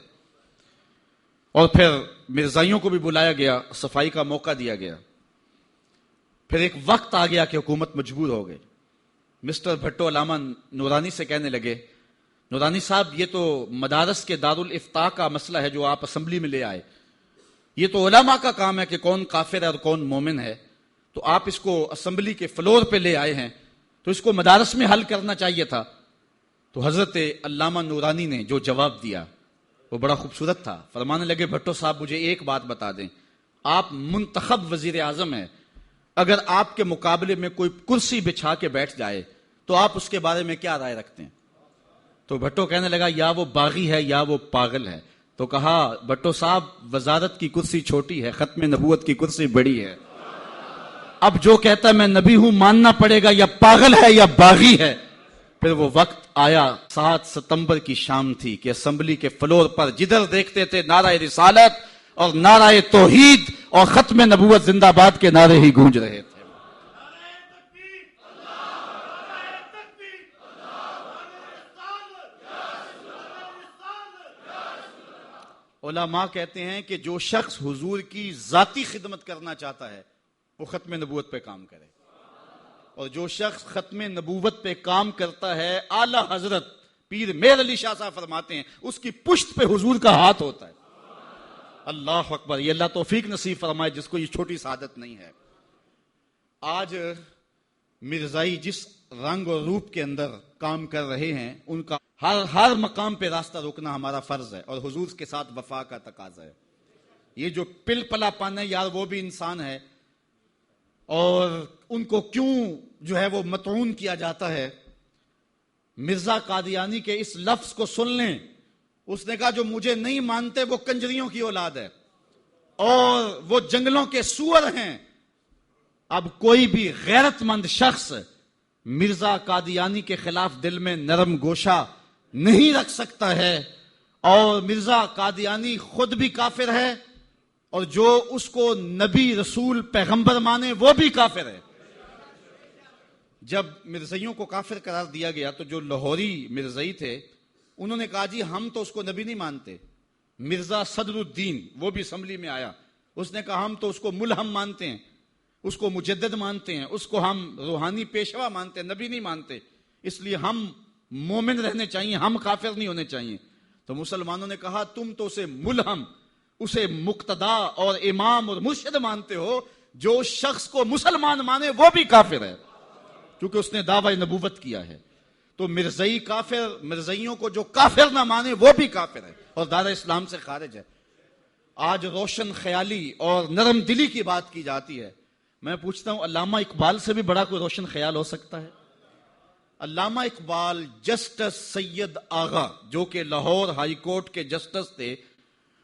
اور پھر مرزائیوں کو بھی بلایا گیا، صفائی کا موقع دیا گیا۔ پھر ایک وقت آ گیا کہ حکومت مجبور ہو گئی۔ مسٹر بھٹو علامہ نورانی سے کہنے لگے، نورانی صاحب یہ تو مدارس کے دارالافتاء کا مسئلہ ہے جو آپ اسمبلی میں لے آئے، یہ تو علماء کا کام ہے کہ کون کافر ہے اور کون مومن ہے، تو آپ اس کو اسمبلی کے فلور پہ لے آئے ہیں تو اس کو مدارس میں حل کرنا چاہیے تھا۔ تو حضرت علامہ نورانی نے جو جواب دیا وہ بڑا خوبصورت تھا۔ فرمانے لگے، بھٹو صاحب مجھے ایک بات بتا دیں، آپ منتخب وزیر اعظم ہیں، اگر آپ کے مقابلے میں کوئی کرسی بچھا کے بیٹھ جائے تو آپ اس کے بارے میں کیا رائے رکھتے ہیں؟ تو بھٹو کہنے لگا، یا وہ باغی ہے یا وہ پاگل ہے۔ تو کہا، بھٹو صاحب وزارت کی کرسی چھوٹی ہے، ختم نبوت کی کرسی بڑی ہے، اب جو کہتا ہے میں نبی ہوں ماننا پڑے گا، یا پاگل ہے یا باغی ہے۔ پھر وہ وقت آیا، 7 ستمبر کی شام تھی کہ اسمبلی کے فلور پر جدھر دیکھتے تھے نعرہ رسالت اور نعرہ توحید اور ختم نبوت زندہ باد کے نعرے ہی گونج رہے تھے۔ علماء کہتے ہیں کہ جو شخص حضور کی ذاتی خدمت کرنا چاہتا ہے وہ ختم نبوت پہ کام کرے، اور جو شخص ختم نبوت پہ کام کرتا ہے، اعلی حضرت پیر میر علی شاہ صاحب فرماتے ہیں اس کی پشت پہ حضور کا ہاتھ ہوتا ہے۔ اللہ اکبر، یہ اللہ توفیق نصیب فرمائے جس کو یہ چھوٹی سعادت نہیں ہے۔ آج مرزائی جس رنگ اور روپ کے اندر کام کر رہے ہیں، ان کا ہر مقام پہ راستہ روکنا ہمارا فرض ہے اور حضور کے ساتھ وفا کا تقاضا ہے۔ یہ جو پل پلا پن ہے یار، وہ بھی انسان ہے، اور ان کو کیوں جو ہے وہ مطعون کیا جاتا ہے؟ مرزا قادیانی کے اس لفظ کو سن لیں، اس نے کہا جو مجھے نہیں مانتے وہ کنجریوں کی اولاد ہے اور وہ جنگلوں کے سور ہیں۔ اب کوئی بھی غیرت مند شخص مرزا قادیانی کے خلاف دل میں نرم گوشہ نہیں رکھ سکتا ہے، اور مرزا قادیانی خود بھی کافر ہے اور جو اس کو نبی رسول پیغمبر مانے وہ بھی کافر ہے۔ جب مرزائیوں کو کافر قرار دیا گیا تو جو لاہوری مرزائی تھے انہوں نے کہا، جی ہم تو اس کو نبی نہیں مانتے۔ مرزا صدر الدین وہ بھی اسمبلی میں آیا، اس نے کہا ہم تو اس کو ملہم مانتے ہیں، اس کو مجدد مانتے ہیں، اس کو ہم روحانی پیشوا مانتے ہیں، نبی نہیں مانتے، اس لیے ہم مومن رہنے چاہیے، ہم کافر نہیں ہونے چاہیے۔ تو مسلمانوں نے کہا تم تو اسے ملہم، اسے مقتدا اور امام اور مرشد مانتے ہو، جو شخص کو مسلمان مانے وہ بھی کافر ہے کیونکہ اس نے دعوی نبوت کیا ہے۔ تو مرزائی کافر، مرزائیوں کو جو کافر نہ مانے وہ بھی کافر ہے اور دار اسلام سے خارج ہے۔ آج روشن خیالی اور نرم دلی کی بات کی جاتی ہے، میں پوچھتا ہوں علامہ اقبال سے بھی بڑا کوئی روشن خیال ہو سکتا ہے؟ علامہ اقبال جسٹس سید آغا جو کہ لاہور ہائی کورٹ کے جسٹس تھے،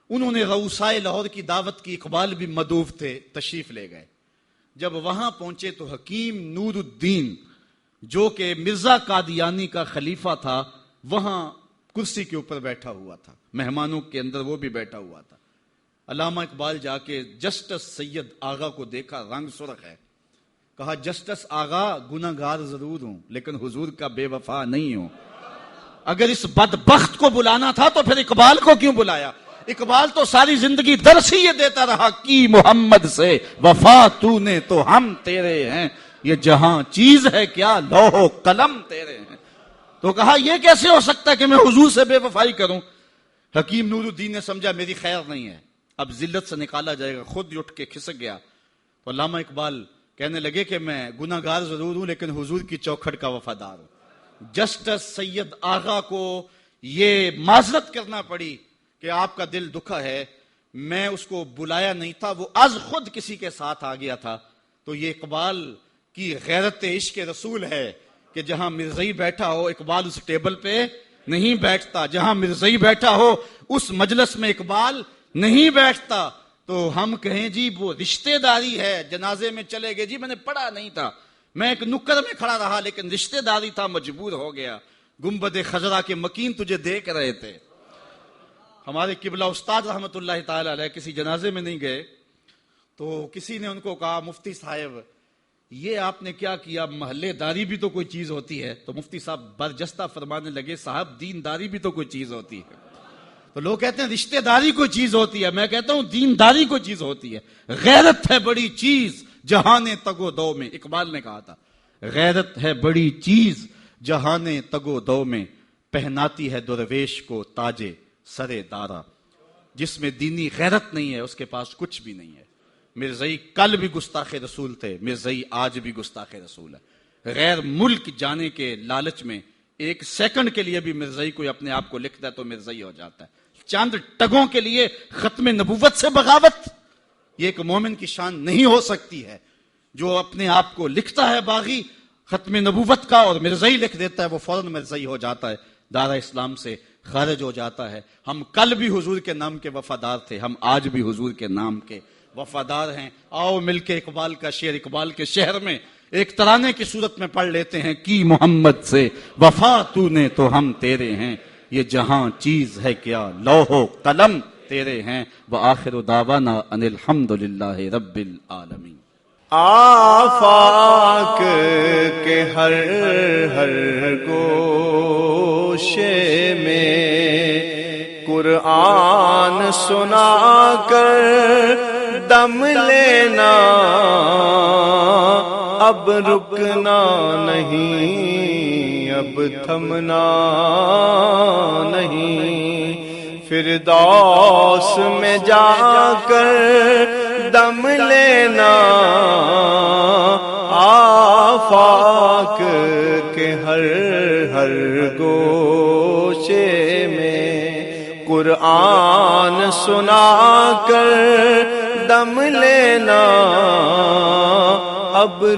انہوں نے رؤسائے لاہور کی دعوت کی، اقبال بھی مدعو تھے، تشریف لے گئے۔ جب وہاں پہنچے تو حکیم نور الدین جو کہ مرزا قادیانی کا خلیفہ تھا وہاں کرسی کے اوپر بیٹھا ہوا تھا، مہمانوں کے اندر وہ بھی بیٹھا ہوا تھا۔ علامہ اقبال جا کے جسٹس سید آغا کو دیکھا، رنگ سرخ ہے، کہا جسٹس آغا گناہگار ضرور ہوں لیکن حضور کا بے وفا نہیں ہوں۔ اگر اس بدبخت کو بلانا تھا تو پھر اقبال کو کیوں بلایا؟ اقبال تو ساری زندگی درس ہی یہ دیتا رہا کہ محمد سے وفا تو نے تو ہم تیرے ہیں، یہ جہاں چیز ہے کیا لوح و قلم تیرے ہیں۔ تو کہا یہ کیسے ہو سکتا ہے کہ میں حضور سے بے وفائی کروں؟ حکیم نور الدین نے سمجھا میری خیر نہیں ہے، اب ذلت سے نکالا جائے گا، خود اٹھ کے کھسک گیا۔ تو علامہ اقبال کہنے لگے کہ میں گناہ گار ضرور ہوں لیکن حضور کی چوکھٹ کا وفادار ہوں۔ جسٹس سید آغا کو یہ معذرت کرنا پڑی کہ آپ کا دل دکھا ہے، میں اس کو بلایا نہیں تھا، وہ از خود کسی کے ساتھ آ گیا تھا۔ تو یہ اقبال کی غیرت عشق رسول ہے کہ جہاں مرزائی بیٹھا ہو اقبال اس ٹیبل پہ نہیں بیٹھتا، جہاں مرزائی بیٹھا ہو اس مجلس میں اقبال نہیں بیٹھتا۔ تو ہم کہیں جی وہ رشتہ داری ہے، جنازے میں چلے گئے، جی میں نے پڑھا نہیں تھا، میں ایک نکر میں کھڑا رہا لیکن رشتہ داری تھا، مجبور ہو گیا، گنبد خضرا کے مکین تجھے دیکھ رہے تھے۔ ہمارے قبلہ استاد رحمت اللہ تعالی علیہ کسی جنازے میں نہیں گئے تو کسی نے ان کو کہا مفتی صاحب یہ آپ نے کیا کیا، محلے داری بھی تو کوئی چیز ہوتی ہے۔ تو مفتی صاحب برجستہ فرمانے لگے صاحب دینداری بھی تو کوئی چیز ہوتی ہے۔ تو لوگ کہتے ہیں رشتہ داری کوئی چیز ہوتی ہے، میں کہتا ہوں دینداری کوئی چیز ہوتی ہے۔ غیرت ہے بڑی چیز جہان تگو دو میں، اقبال نے کہا تھا غیرت ہے بڑی چیز جہان تگو دو میں، پہناتی ہے درویش کو تاجے سرے دارا۔ جس میں دینی غیرت نہیں ہے اس کے پاس کچھ بھی نہیں ہے۔ مرزائی کل بھی گستاخ رسول تھے، مرزائی آج بھی گستاخ رسول ہے۔ غیر ملک جانے کے لالچ میں ایک سیکنڈ کے لیے بھی مرزائی کوئی اپنے آپ کو لکھتا ہے تو مرزائی ہو جاتا ہے۔ چند ٹگوں کے لیے ختم نبوت سے بغاوت، یہ ایک مومن کی شان نہیں ہو سکتی ہے۔ جو اپنے آپ کو لکھتا ہے باغی ختم نبوت کا اور مرزائی لکھ دیتا ہے وہ فوراً مرزائی ہو جاتا ہے، دارا اسلام سے خارج ہو جاتا ہے۔ ہم کل بھی حضور کے نام کے وفادار تھے، ہم آج بھی حضور کے نام کے وفادار ہیں۔ آؤ مل کے اقبال کا شعر اقبال کے شہر میں ایک ترانے کی صورت میں پڑھ لیتے ہیں کہ محمد سے وفا تو نے تو ہم تیرے ہیں، یہ جہاں چیز ہے کیا لوح و قلم تیرے ہیں۔ وآخر دعوانا ان الحمدللہ رب العالمین۔ آفاق کے ہر ہر گوشے میں قرآن سنا کر دم لینا، اب رکنا نہیں، اب تھمنا نہیں، فردوس میں جا کر دم لینا۔ آفاق کے ہر ہر گوشے میں قرآن سنا کر دم لینا، اب